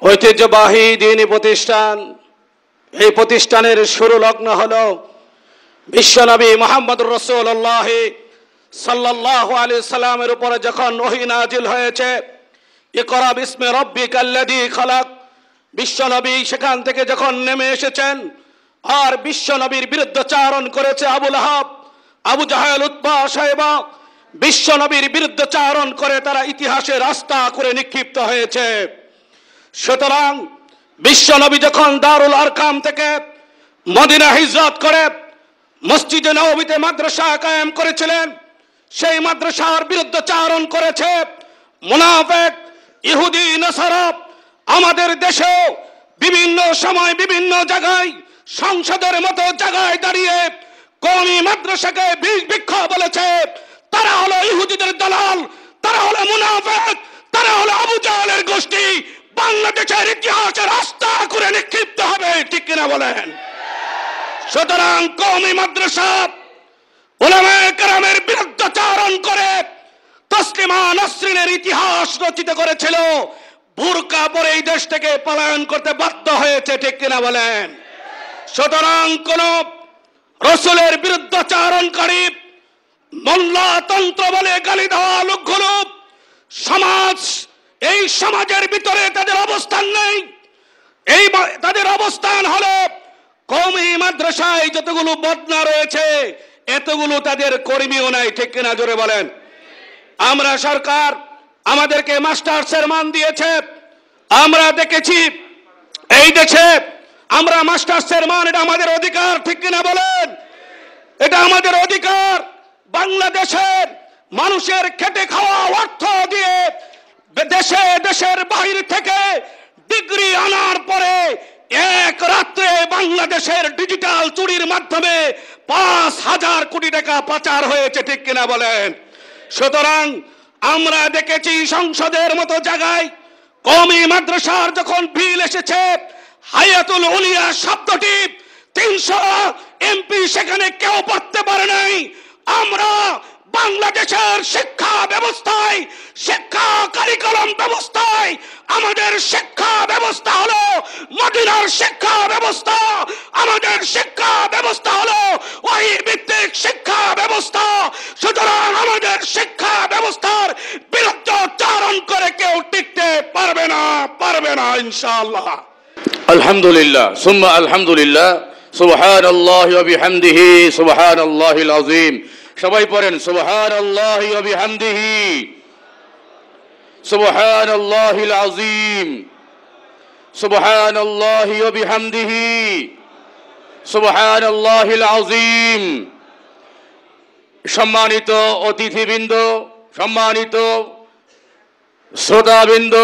ঐতিহ্যবাহী দ্বীনি প্রতিষ্ঠান, এই প্রতিষ্ঠানের শুরু লগ্ন হলো বিশ্বনবী মুহাম্মদুর রাসূলুল্লাহ সাল্লাল্লাহু আলাইহি সাল্লামের উপরে যখন ওহী নাজিল হয়েছে, ইকরা বিসমি রাব্বিকাল্লাযী খালাক, বিশ্বনবী সেখান থেকে যখন নেমে এসেছেন আর বিশ্বনবীর বিরুদ্ধাচারণ করেছে আবু লাহাব, আবু জাহেল, উতবা, শায়বা, বিশ্বনবীর বিরুদ্ধাচারণ করে তারা ইতিহাসে রাস্তা করে নিক্ষিপ্ত হয়েছে। সুতরাং বিশ্বনবী যখন দারুল আরকাম থেকে মদিনা হিজরত করে মসজিদে নববীতে মাদ্রাসা কায়েম করেছিলেন, সেই মাদ্রাসার বিরুদ্ধাচারণ করেছে মুনাফিক, ইহুদি, নাসারা। আমাদের দেশে বিভিন্ন সময় বিভিন্ন জায়গায় সংসদের মতো জায়গায় দাঁড়িয়ে কওমি মাদ্রাসাকে বিষ বৃক্ষ বলেছে। তারা হলো ইহুদিদের দালাল, তারা হলো মুনাফিক, তারা হলো আবু জাহেলের গোষ্ঠী। বাংলাদেশের ইতিহাসে রাস্তা করে নিক্ষিপ্ত হবে, ঠিক কিনা বলেন? সুতরাং কওমি মাদ্রাসা উলামায়ে কেরামের বিরুদ্ধাচারণ করে তসলিমা নাসরিনের ইতিহাস রচিত করেছিল। বুরকা পরে এই দেশ থেকে পলায়ন করতে বাধ্য হয়েছে, ঠিক কিনা বলেন? সুতরাং কোন রাসূলের বিরুদ্ধাচারণকারী মোল্লাতন্ত্র বলে গালি দেওয়া লোকগুলো সমাজ, এই সমাজের ভিতরে তাদের অবস্থান নেই। এই তাদের অবস্থান হলো কওমি মাদ্রাসায় যতগুলো বদনা রয়েছে এতগুলো তাদের কর্মীও নাই, ঠিক কিনা জোরে বলেন? আমরা সরকার আমাদেরকে মাস্টার্সের মান দিয়েছে, আমরা দেখেছি এই দেশে আমরা মাস্টার্সের মান, এটা আমাদের অধিকার, ঠিক কিনা বলেন? এটা আমাদের অধিকার। বাংলাদেশের মানুষের খেটে খাওয়া অর্থ দিয়ে দেশে দেশের বাইরে থেকে ডিগ্রি আনার পরে এক রাত্রে বাংলাদেশের ডিজিটাল চুরির মাধ্যমে 5,000 কোটি টাকা পাচার হয়েছে, ঠিক কিনা বলেন? সুতরাং আমরা দেখেছি সংসদের মতো জায়গায় কওমি মাদ্রাসার যখন বিল এসেছে, হায়াতুল উলিয়া শব্দটি 300 এমপি সেখানে কেউ পড়তে পারে নাই। আমরা বাংলাদেশের শিক্ষা ব্যবস্থায়, শিক্ষা কারিকুলাম ব্যবস্থায়, আমাদের শিক্ষা ব্যবস্থা হলো মদিনার শিক্ষা ব্যবস্থা। আমাদের শিক্ষা ব্যবস্থা হলো ওই ভিত্তিক শিক্ষা ব্যবস্থা। সুতরাং আমাদের শিক্ষা ব্যবস্থার বিরুদ্ধে উচ্চারণ করে কেউ টিকতে পারবে না, পারবে না ইনশাআল্লাহ। আলহামদুলিল্লাহ সুম্মা আলহামদুলিল্লাহ, সুবহানাল্লাহি ওয়া বিহামদিহি সুবহানাল্লাহিল আযীম। সবাই পড়েন সুবহানাল্লাহি ওয়া বিহামদিহি সুবহানাল্লাহিল আযীম, সুবহানাল্লাহি ওয়া বিহামদিহি সুবহানাল্লাহিল আযীম। সম্মানিত অতিথিবৃন্দ, সম্মানিত শ্রোতাবৃন্দ,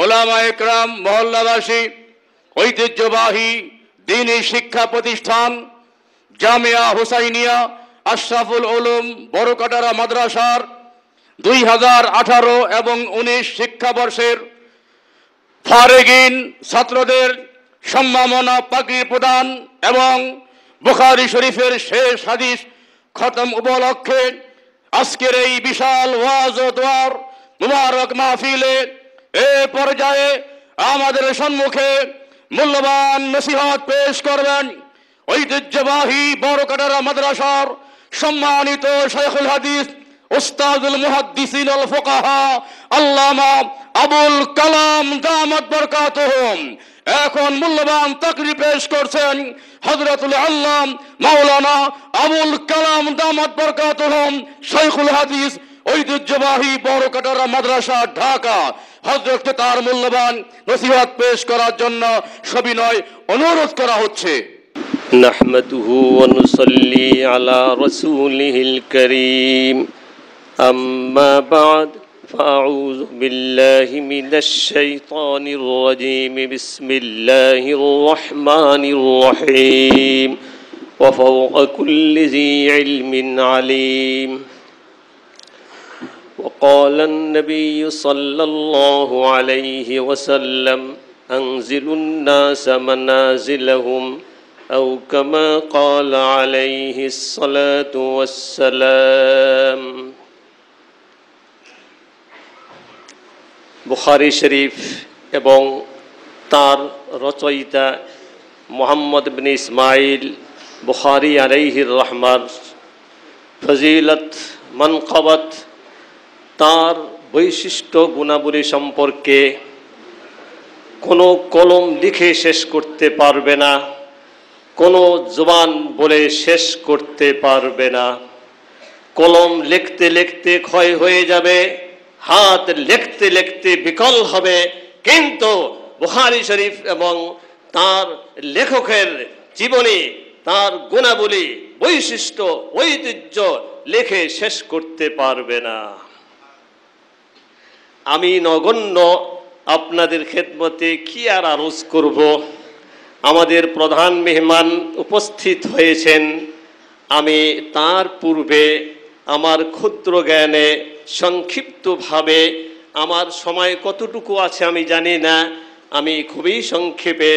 ওলামায়ে কেরাম, মহল্লাবাসী, ঐতিহ্যবাহী দ্বীনি শিক্ষা প্রতিষ্ঠান জামিয়া হুসাইনিয়া আশরাফুল উলুম বড়কাটারা মাদ্রাসার 2018 এবং 19 শিক্ষাবর্ষের ফারেগিন ছাত্রদের সম্মাননা পাগড়ি প্রদান এবং বুখারী শরীফের শেষ হাদিস খতম উপলক্ষে আজকের এই বিশাল ওয়াজ ও দোয়ার মুবারক মাহফিলে এ পর্যায়ে আমাদের সম্মুখে মূল্যবান নসিহত পেশ করবেন ঐতিহ্যবাহী বড়কাটারা মাদ্রাসার সম্মানিত শাইখুল হাদিস উস্তাদুল মুহাদ্দিসিন আল ফুকাহা আল্লামা আবুল কালাম দামাত বরকাতুহুম। এখন মূল্যবান তাকরীর পেশ করছেন হযরতুল আল্লাম মাওলানা আবুল কালাম দামাত বরকাতুহুম, শাইখুল হাদিস, ঐতিহ্যবাহী বড়কাটারা মাদ্রাসা, ঢাকা। হযরতকে তার মূল্যবান নসিহত পেশ করার জন্য সবিনয় অনুরোধ করা হচ্ছে। নাহমাদুহু ওয়া নুসাল্লি আলা রাসূলিহিল কারীম, আম্মা বা'দ, ফাআউযু বিল্লাহি মিনাশ শাইতানির রাজীম, বিসমিল্লাহির রাহমানির রাহিম, ওয়া ফাওকা কুল্লি যী ইলমিন আলীম। وقال النبي صلى الله عليه وسلم أنزلوا الناس منازلهم أو كما قال عليه الصلاة والسلام। বুখারী শরীফ এবং তার রচয়িতা মুহাম্মদ বিন ইসমাইল বুখারী আলাইহির রহমার ফজিলত মানকাবাত, তার বৈশিষ্ট্য গুণাবলী সম্পর্কে কোনো কলম লিখে শেষ করতে পারবে না, কোনো জবান বলে শেষ করতে পারবে না। কলম লিখতে লিখতে ক্ষয় হয়ে যাবে, হাত লিখতে লিখতে বিকল হবে, কিন্তু বুখারী শরীফ এবং তার লেখকের জীবনী, তার গুণাবলী, বৈশিষ্ট্য, ঐতিহ্য লিখে শেষ করতে পারবে না। আমি নগণ্য আপনাদের খেদমতে কি আর আরজ করব। আমাদের প্রধান মেহমান উপস্থিত হয়েছেন। আমি তার পূর্বে আমার ক্ষুদ্র জ্ঞানে সংক্ষিপ্তভাবে, আমার সময় কতটুকু আছে আমি জানি না, আমি খুবই সংক্ষেপে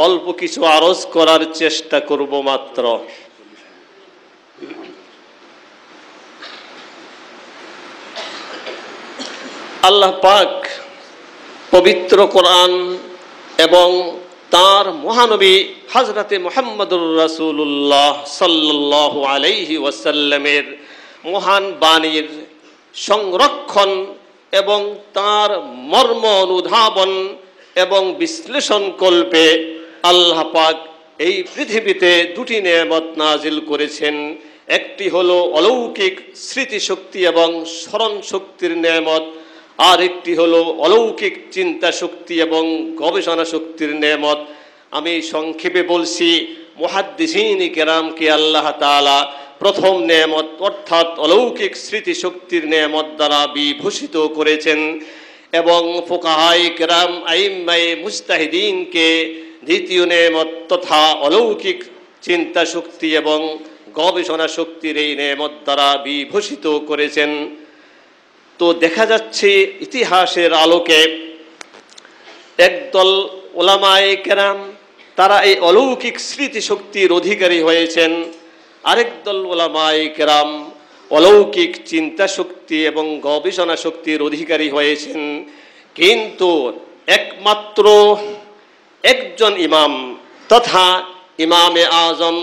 অল্প কিছু আরজ করার চেষ্টা করব মাত্র। আল্লাহ পাক পবিত্র কোরআন এবং তার মহানবী হযরতে মুহাম্মদুর রাসূলুল্লাহ সাল্লাল্লাহু আলাইহি ওয়াসাল্লামের মহান বাণীর সংরক্ষণ এবং তার মর্ম অনুধাবন এবং বিশ্লেষণ কল্পে আল্লাহ পাক এই পৃথিবীতে দুটি নেয়ামত নাজিল করেছেন। একটি হলো অলৌকিক স্মৃতিশক্তি এবং স্মরণ শক্তির নেয়ামত, আর একটি হলো অলৌকিক চিন্তা শক্তি এবং গবেষণা শক্তির নেয়ামত। আমি সংক্ষেপে বলছি, মুহাদ্দিসিন কেরামকে আল্লাহ তাআলা প্রথম নেয়ামত অর্থাৎ অলৌকিক স্মৃতিশক্তির নেয়ামত দ্বারা বিভূষিত করেছেন এবং ফুকাহায়ে কেরাম আইম্মায়ে মুজতাহিদিনকে দ্বিতীয় নেয়ামত তথা অলৌকিক চিন্তা শক্তি এবং গবেষণা শক্তির এই নেয়ামত দ্বারা বিভূষিত করেছেন। তো দেখা যাচ্ছে ইতিহাসের আলোকে একদল উলামায়ে কেরাম তারা এই অলৌকিক স্মৃতিশক্তির অধিকারী হয়েছেন, আরেক দল উলামায়ে কেরাম অলৌকিক চিন্তা শক্তি এবং গবেষণা শক্তির অধিকারী হয়েছেন। কিন্তু একমাত্র একজন ইমাম তথা ইমামে আজম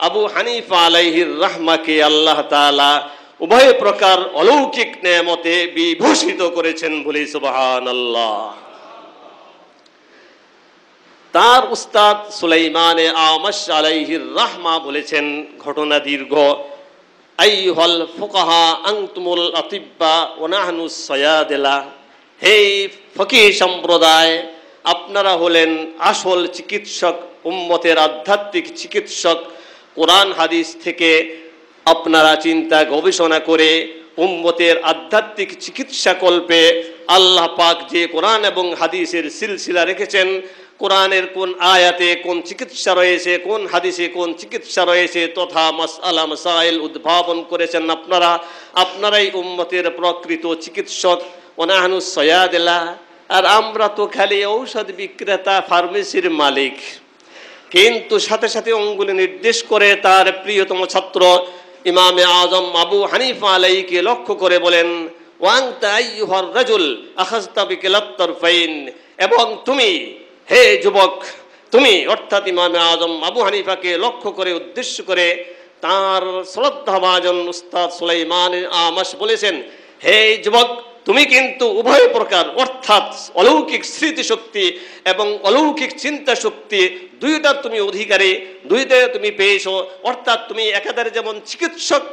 আবু হানিফা আলাইহির রাহমাকে আল্লাহ তাআলা উভয় প্রকার অলৌকিক নেয়ামতে বিভূষিত করেছেন, বলি সুবহানাল্লাহ। তার উস্তাদ সুলাইমানে আমাশ আলাইহির রাহমা বলেছেন, ঘটনা দীর্ঘ, আইয়ুহাল ফুকাহা আনতুমুল আতিব্বা ওয়া নাহনুস সায়াদিলা, হে ফকিহ সম্প্রদায়, আপনারা হলেন আসল চিকিৎসক, উম্মতের আধ্যাত্মিক চিকিৎসক। কোরআন হাদিস থেকে আপনারা চিন্তা গবেষণা করে উম্মতের আধ্যাত্মিক চিকিৎসা কল্পে আল্লাহ পাক যে কোরআন এবং হাদিসের সিলসিলা রেখেছেন, কোরআনের কোন আয়াতে কোন চিকিৎসা রয়েছে, কোন হাদিসে কোন চিকিৎসা রয়েছে তথা মাসআলা মাসাইল উদ্ভাবন করেছেন আপনারাই উম্মতের প্রকৃত চিকিৎসক। ওনাহানুস সায়াদিলা, আর আমরা তো খালি ঔষধ বিক্রেতা, ফার্মেসির মালিক। কিন্তু সাথে সাথে অঙ্গুলি নির্দেশ করে তার প্রিয়তম ছাত্র ইমামে আজম আবু হানিফা আলাইহিকে লক্ষ্য করে বলেন, ওয়ান্তা আইয়ুহার রাজুল আখাযতা বিকিলাত তারফাইন, এবং তুমি হে যুবক, তুমি অর্থাৎ ইমামে আজম আবু হানিফাকে লক্ষ্য করে উদ্দেশ্য করে তার শ্রদ্ধাভাজন উস্তাদ সুলাইমান আমাশ বলেছেন, হে যুবক, তুমি কিন্তু উভয় প্রকার অর্থাৎ অলৌকিক স্মৃতিশক্তি এবং অলৌকিক চিন্তা শক্তি দুইটার তুমি অধিকারী, দুইটাই তুমি পেয়েছো। অর্থাৎ তুমি একাধারে যেমন চিকিৎসক,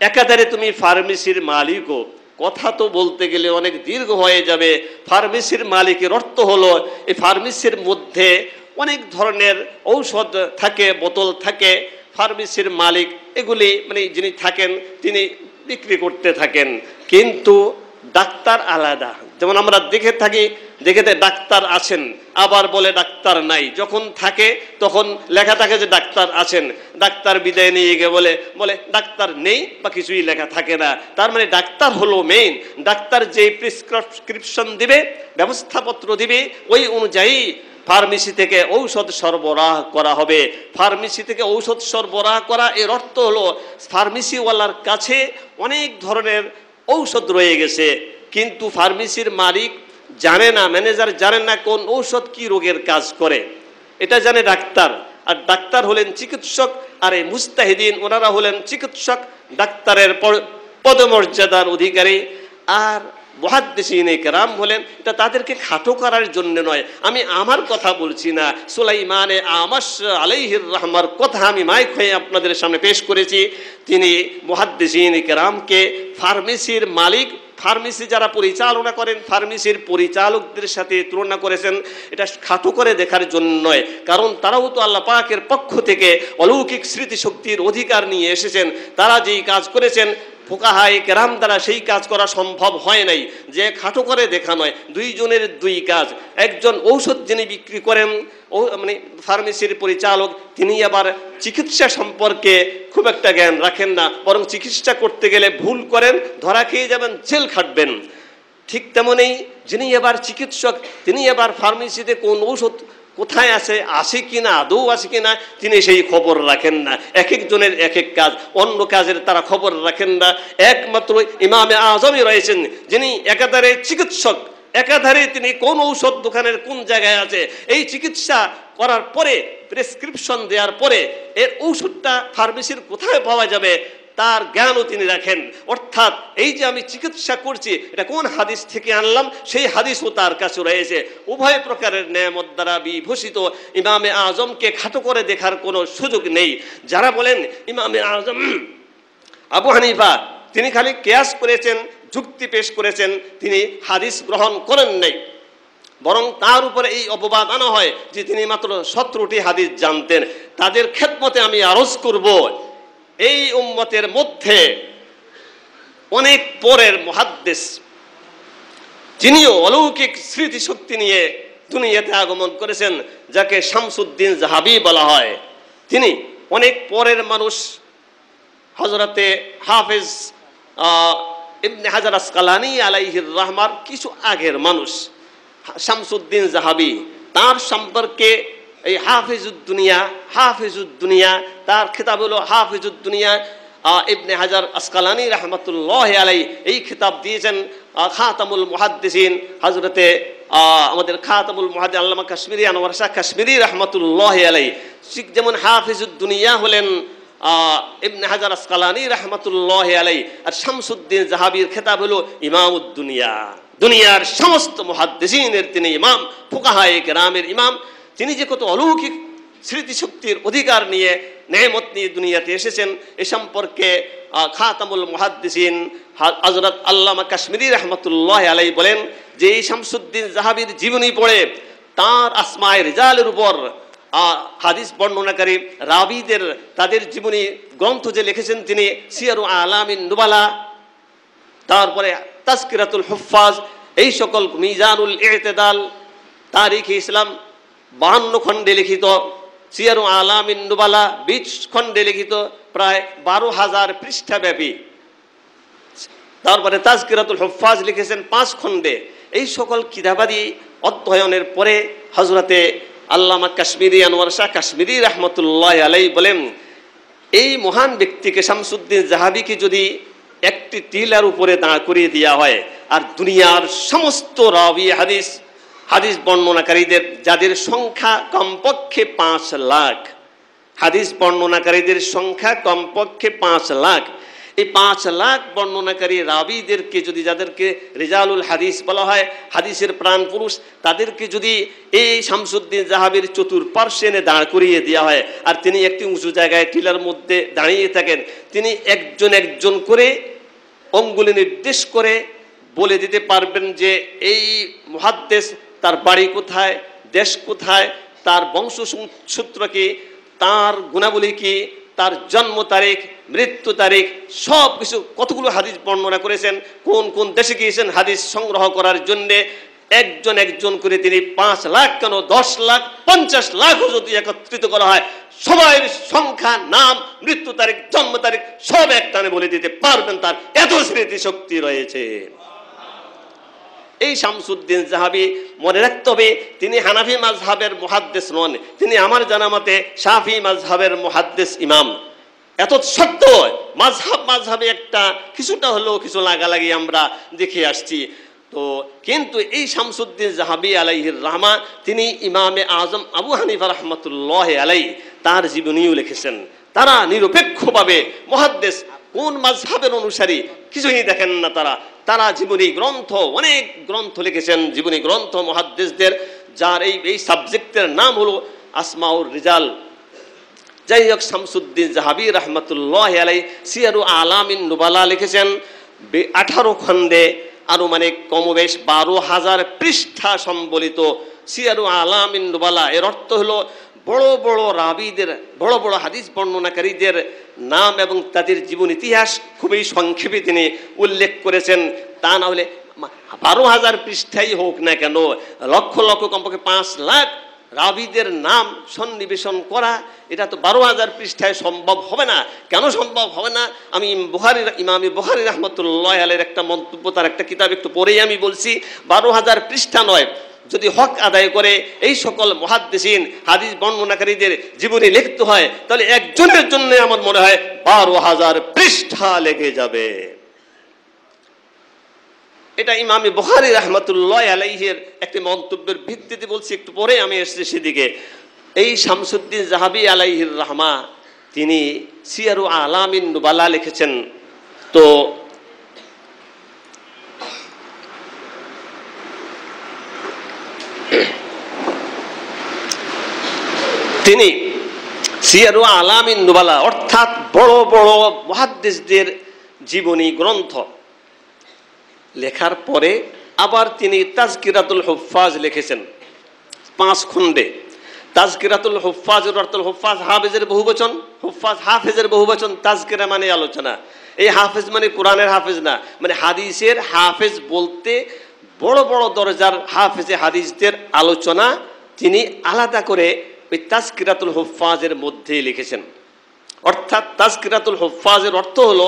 একাধারে তুমি ফার্মেসির মালিকও। কথা তো বলতে গেলে অনেক দীর্ঘ হয়ে যাবে। ফার্মেসির মালিকের অর্থ হলো এই ফার্মেসির মধ্যে অনেক ধরনের ঔষধ থাকে, বোতল থাকে। ফার্মেসির মালিক এগুলি মানে যিনি থাকেন তিনি বিক্রি করতে থাকেন। কিন্তু ডাক্তার আলাদা, যেমন আমরা দেখে ডাক্তার আছেন, আবার বলে ডাক্তার নাই। যখন থাকে তখন লেখা থাকে যে ডাক্তার আছেন, ডাক্তার বিদায় নিয়ে গিয়ে বলে ডাক্তার নেই বা কিছুই লেখা থাকে না। তার মানে ডাক্তার হলো মেইন। ডাক্তার যে প্রেসক্রিপশন দিবে, ব্যবস্থাপত্র দিবে, ওই অনুযায়ী ফার্মেসি থেকে ঔষধ সরবরাহ করা হবে। ফার্মেসি থেকে ঔষধ সরবরাহ করা এর অর্থ হলো ফার্মেসিওয়ালার কাছে অনেক ধরনের ঔষধ রয়ে গেছে, কিন্তু ফার্মেসির মালিক জানে না, ম্যানেজার জানে না কোন ঔষধ কি রোগের কাজ করে, এটা জানে ডাক্তার। আর ডাক্তার হলেন চিকিৎসক, আর এই মুস্তাহিদিন ওনারা হলেন চিকিৎসক, ডাক্তারের পদমর্যাদার অধিকারী। আর মুহাদ্দিসিনে কেরাম হলেন, এটা তাদেরকে খাটো করার জন্য নয়। আমি আমার কথা বলছি না, সুলাইমানে আমাশ আলাইহির রাহমার কথা আমি মাইক হয়ে আপনাদের সামনে পেশ করেছি। তিনি মুহাদ্দিসিনে কেরামকে ফার্মেসির মালিক, ফার্মেসি যারা পরিচালনা করেন ফার্মেসির পরিচালকদের সাথে তুলনা করেছেন। এটা খাটো করে দেখার জন্য নয়, কারণ তারাও তো আল্লাহ পাকের পক্ষ থেকে অলৌকিক স্মৃতিশক্তির অধিকার নিয়ে এসেছেন। তারা যেই কাজ করেছেন ফুকাহায়ে কেরাম দ্বারা সেই কাজ করা সম্ভব হয় নাই, যে খাটো করে দেখা নয়। দুইজনের দুই কাজ। একজন ঔষধ যিনি বিক্রি করেন, মানে ফার্মেসির পরিচালক, তিনি আবার চিকিৎসা সম্পর্কে খুব একটা জ্ঞান রাখেন না, বরং চিকিৎসা করতে গেলে ভুল করেন, ধরা খেয়ে যাবেন, জেল খাটবেন। ঠিক তেমনই যিনি এবার চিকিৎসক, তিনি এবার ফার্মেসিতে কোন ঔষধ কোথায় আসে কিনা, আদৌ আসে কিনা, তিনি সেই খবর রাখেন না। এক একজনের এক এক কাজ, অন্য কাজের তারা খবর রাখেন না। একমাত্র ইমামে আজমই রয়েছেন যিনি একাধারে চিকিৎসক, একাধারে তিনি কোন ঔষধ দোকানের কোন জায়গায় আছে, এই চিকিৎসা করার পরে, প্রেসক্রিপশন দেওয়ার পরে এর ঔষধটা ফার্মেসির কোথায় পাওয়া যাবে তার জ্ঞানও তিনি রাখেন। অর্থাৎ এই যে আমি চিকিৎসা করছি এটা কোন হাদিস থেকে আনলাম, সেই হাদিসও তার কাছে রয়েছে। উভয় প্রকারের নেয়ামত দ্বারা বিভূষিত ইমামে আজমকে খাটো করে দেখার কোনো সুযোগ নেই। যারা বলেন ইমামে আজম আবু হানিফা তিনি খালি কিয়াস করেছেন, যুক্তি পেশ করেছেন, তিনি হাদিস গ্রহণ করেন নাই, বরং তার উপরে এই অপবাদ আনা হয় যে তিনি মাত্র 17টি হাদিস জানতেন। তাদের খেদমতে আমি আরজ করব, এই উম্মতের মধ্যে অনেক পরের মুহাদ্দিস, যিনিও অলৌকিক স্মৃতিশক্তি নিয়ে দুনিয়াতে আগমন করেছেন, যাকে শামসুদ্দিন জাহাবি বলা হয়, তিনি অনেক পরের মানুষ। হযরতে হাফেজ ইবনে হাজার আসকালানী আলাইহির রাহমার কিছু আগের মানুষ শামসুদ্দিন জাহাবি। তার সম্পর্কে এই হাফিজুদ্দুনিয়া তার খেতাব হলো হাফিজুদ্দুনিয়া। ইবনে হাজার আসকালানী রাহমাতুল্লাহ আলাইহি এই খেতাব দিয়েছেন খাতামুল মুহাদ্দিসিন হযরতে আমাদের খাতামুল মুহাদ্দিস আল্লামা কাশ্মীরি আনোয়ার শাহ কাশ্মীরি রাহমাতুল্লাহ আলাইহি। ঠিক যেমন হাফিজুদ্দুনিয়া হলেন ইবনে হাজার আসকালানী রাহমাতুল্লাহ আলাইহি, আর শামসুদ্দিন জাহাবির খেতাব হলো ইমামুদ্দুনিয়া। দুনিয়ার সমস্ত মুহাদ্দিসিনের তিনি ইমাম, ফুকাহায়ে কেরামের ইমাম। তিনি যে কত অলৌকিক স্মৃতিশক্তির অধিকার নিয়ে, নেয়ামত নিয়ে দুনিয়াতে এসেছেন, এ সম্পর্কে খাতামুল মুহাদ্দিসিন হযরত আল্লামা কাশ্মীরি রাহমাতুল্লাহ আলাইহি বলেন যে এই শামসুদ্দিন জাহাবির জীবনী পড়ে তার আসমায়ে রিজালের উপর হাদিস বর্ণনাকারী রাবীদের তাদের জীবনী গ্রন্থ যে লিখেছেন তিনি, সিয়ারু আলামিন নুবালা, তারপরে তাজকিরাতুল হুফাজ, এই সকল মিজানুল ইতিদাল, তারিখে ইসলাম 52 খণ্ডে লিখিত, সিয়ারু আলামিন নুবালা 20 খণ্ডে লিখিত, প্রায় 12,000 পৃষ্ঠা ব্যাপী। তারপরে তাজকিরাতুল হুফাজ লিখেছেন 5 খণ্ডে। এই সকল কিতাবাদি অধ্যয়নের পরে হযরতে আল্লামা কাশ্মীরি আনোয়ার শাহ কাশ্মীরি রাহমাতুল্লাহ আলাইহি বলেন, এই মহান ব্যক্তিকে শামসুদ্দিন জাহাবিকে যদি একটি টিলার উপরে দাঁড় করিয়ে দেওয়া হয়, আর দুনিয়ার সমস্ত রাবি হাদিস বর্ণনাকারীদের, যাদের সংখ্যা কমপক্ষে 5 লাখ, হাদিস বর্ণনাকারীদের সংখ্যা কমপক্ষে 5 লাখ, এই 5 লাখ বর্ণনাকারী রাবীদেরকে যদি, যাদেরকে রিজালুল হাদিস বলা হয়, হাদিসের প্রাণ পুরুষ, তাদেরকে যদি এই শামসুদ্দিন জাহাবির চতুর্পার্শ্বে এনে দাঁড় করিয়ে দেওয়া হয়, আর তিনি একটি উঁচু জায়গায় টিলার মধ্যে দাঁড়িয়ে থাকেন, তিনি একজন একজন করে অঙ্গুলি নির্দেশ করে বলে দিতে পারবেন যে এই মুহাদ্দিস, তার বাড়ি কোথায়, দেশ কোথায়, তার বংশসূত্র কি, তার গুণাবলী কি, তার জন্ম তারিখ, মৃত্যু তারিখ, সব কিছু, কতগুলো হাদিস বর্ণনা করেছেন, কোন কোন দেশে গিয়েছেন হাদিস সংগ্রহ করার জন্যে, একজন একজন করে তিনি 5 লাখ কেন 10 লাখ 50 লাখও যদি একত্রিত করা হয়, সবার সংখ্যা, নাম, মৃত্যু তারিখ, জন্ম তারিখ সব একটানে বলে দিতে পারবেন, তার এত স্মৃতি শক্তি রয়েছে। এই শামসুদ্দিন জাহাবি, মনে রাখতে হবে, তিনি হানাফি মাযহাবের মুহাদ্দিস নন, তিনি আমার জানা মতে শাফি মাযহাবের মুহাদ্দিস ইমাম। এত সত্য মাযহাবে একটা কিছুটা হলেও কিছু লাগালাগি আমরা দেখে আসছি। তো কিন্তু এই শামসুদ্দিন জাহাবি আলাইহির রহমা তিনি ইমামে আজম আবু হানিফা রহমতুল্লাহ আলাই তার জীবনীও লিখেছেন। তারা নিরপেক্ষভাবে মুহাদ্দিস কোন মাযহাবের অনুসারী কিছুই দেখেন না, তারা জীবনী গ্রন্থ, অনেক গ্রন্থ লিখেছেন, জীবনী গ্রন্থ মুহাদ্দিসদের, যার এই সাবজেক্টের নাম হলো আসমাউর রিজাল। যাই হোক, শামসুদ্দিন জাহাবি রহমতুল্লাহ আলাই সিয়ারু আলামিন নুবালা লিখেছেন 18 খণ্ডে, আরো মানে কমবেশ 12,000 পৃষ্ঠা সম্বলিত সিয়ারু আলামিন নুবালা। এর অর্থ হলো বড় বড় রাবিদের, বড় বড় হাদিস বর্ণনাকারীদের নাম এবং তাদের জীবন ইতিহাস খুবই সংক্ষেপে তিনি উল্লেখ করেছেন। তা না হলে 12,000 পৃষ্ঠাই হোক না কেন, লক্ষ লক্ষ কমপক্ষে 5 লাখ রাবিদের নাম সন্নিবেশন করা, এটা তো 12,000 পৃষ্ঠায় সম্ভব হবে না। কেন সম্ভব হবে না? আমি ইমাম বুখারী রহমতুল্লাহ আলাইহির একটা মন্তব্য, তার একটা কিতাব একটু পড়েই আমি বলছি, 12,000 পৃষ্ঠা নয়, যদি হক আদায় করে এই সকল মুহাদ্দিসিন হাদিস বর্ণনাকারীদের জীবনী লিখতে হয়, তাহলে একজনের জন্য আমার মনে হয় 12,000 পৃষ্ঠা লেগে যাবে। এটা ইমাম বুখারী রাহমাতুল্লাহ আলাইহির একটি মন্তব্যের ভিত্তিতে বলছি, একটু পরে আমি এসেছি সেদিকে। এই শামসুদ্দিন জাহাবি আলাইহির রহমা তিনি সিয়ারু আলামিন নুবালা লিখেছেন। তো তিনি সিয়ারু আলামিন নুবালা অর্থাৎ বড় বড় মুহাদ্দিসদের জীবনী গ্রন্থ লেখার পরে আবার তিনি তাজকিরাতুল হুফাজ লিখেছেন 5 খণ্ডে। তাজকিরাতুল হুফাজের অর্থ হুফাজ হাফেজের বহুবচন, হুফাজ হাফেজের বহুবচন, তাজকিরা মানে আলোচনা। এই হাফেজ মানে কোরআনের হাফেজ না, মানে হাদিসের হাফেজ বলতে বড় বড় দরজার হাফেজে হাদিসদের আলোচনা তিনি আলাদা করে ওই তাজকিরাতুল হুফাজের মধ্যে লিখেছেন। অর্থাৎ তাজকিরাতুল হুফাজের অর্থ হলো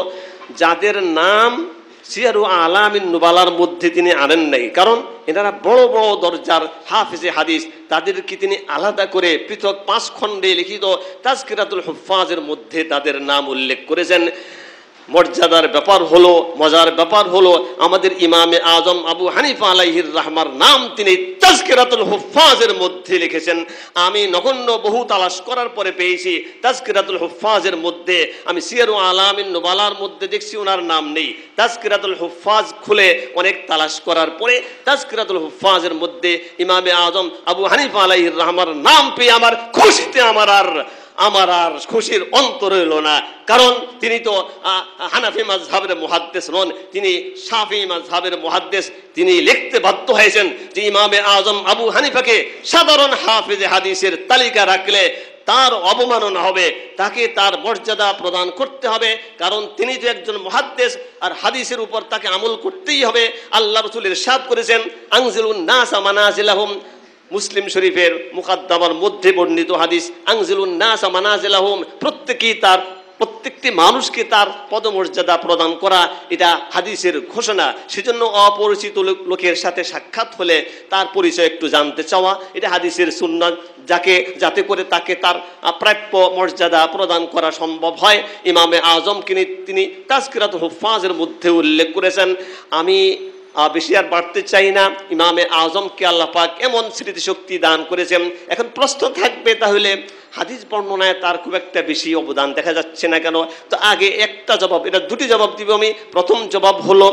যাদের নাম সিয়ারু আলামিন নুবালার মধ্যে তিনি আনেন নাই, কারণ এনারা বড় বড় দরজার হাফেজে হাদিস, তাদেরকে তিনি আলাদা করে পৃথক 5 খণ্ডে লিখিত তাজকিরাতুল হুফাজের মধ্যে তাদের নাম উল্লেখ করেছেন। মর্যাদার ব্যাপার হলো, মজার ব্যাপার হলো, আমাদের ইমামে আজম আবু হানিফা আলাইহির রহমার নাম তিনি তাজকিরাতুল হুফাজের মধ্যে লিখেছেন। আমি নগণ্য বহু তালাশ করার পরে পেয়েছি তাজকিরাতুল হুফাজের মধ্যে, আমি সিয়ারু আলামিন নুবালার মধ্যে দেখছি ওনার নাম নেই। তাজকিরাতুল হুফাজ খুলে অনেক তালাশ করার পরে তাজকিরাতুল হুফাজের মধ্যে ইমামে আজম আবু হানিফা আলাইহির রহমার নাম পেয়ে আমার খুশিতে আমার আর খুশির অন্ত রইল না। কারণ তিনি তো হানাফি মাযহাবের মুহাদ্দিস নন, তিনি শাফি মাযহাবের মুহাদ্দিস। তিনি লিখতে বাধ্য হয়েছেন যে ইমামে আজম আবু হানিফাকে সাধারণ হাফেজে হাদিসের তালিকা রাখলে তার অবমাননা হবে, তাকে তার মর্যাদা প্রদান করতে হবে, কারণ তিনি যে একজন মুহাদ্দিস আর হাদিসের উপর তাকে আমল করতেই হবে। আল্লাহ রাসূল ইরশাদ করেছেন আনজিলুন নাসা মানাজিলাহুম, মুসলিম শরীফের মুকাদ্দামার মধ্যে বর্ণিত হাদিস, আনজিলুন নাসা মানাজিলাহুম, প্রত্যেকটি মানুষকে তার পদমর্যাদা প্রদান করা, এটা হাদিসের ঘোষণা। সেজন্য অপরিচিত লোকের সাথে সাক্ষাৎ হলে তার পরিচয় একটু জানতে চাওয়া, এটা হাদিসের সুন্নাত, যাতে করে তাকে তার প্রাপ্য মর্যাদা প্রদান করা সম্ভব হয়। ইমামে আজমকে তিনি তাজকিরাতুল হুফাজের মধ্যে উল্লেখ করেছেন। আমি বেশি আর বাড়তে চাই না। ইমামে আজমকে আল্লাহ পাক এমন স্মৃতিশক্তি দান করেছেন। এখন প্রশ্ন থাকবে, তাহলে হাদিস বর্ণনায় তার খুব একটা বেশি অবদান দেখা যাচ্ছে না কেন? তো আগে একটা জবাব, এটা 2টি জবাব দিব আমি। প্রথম জবাব হলো,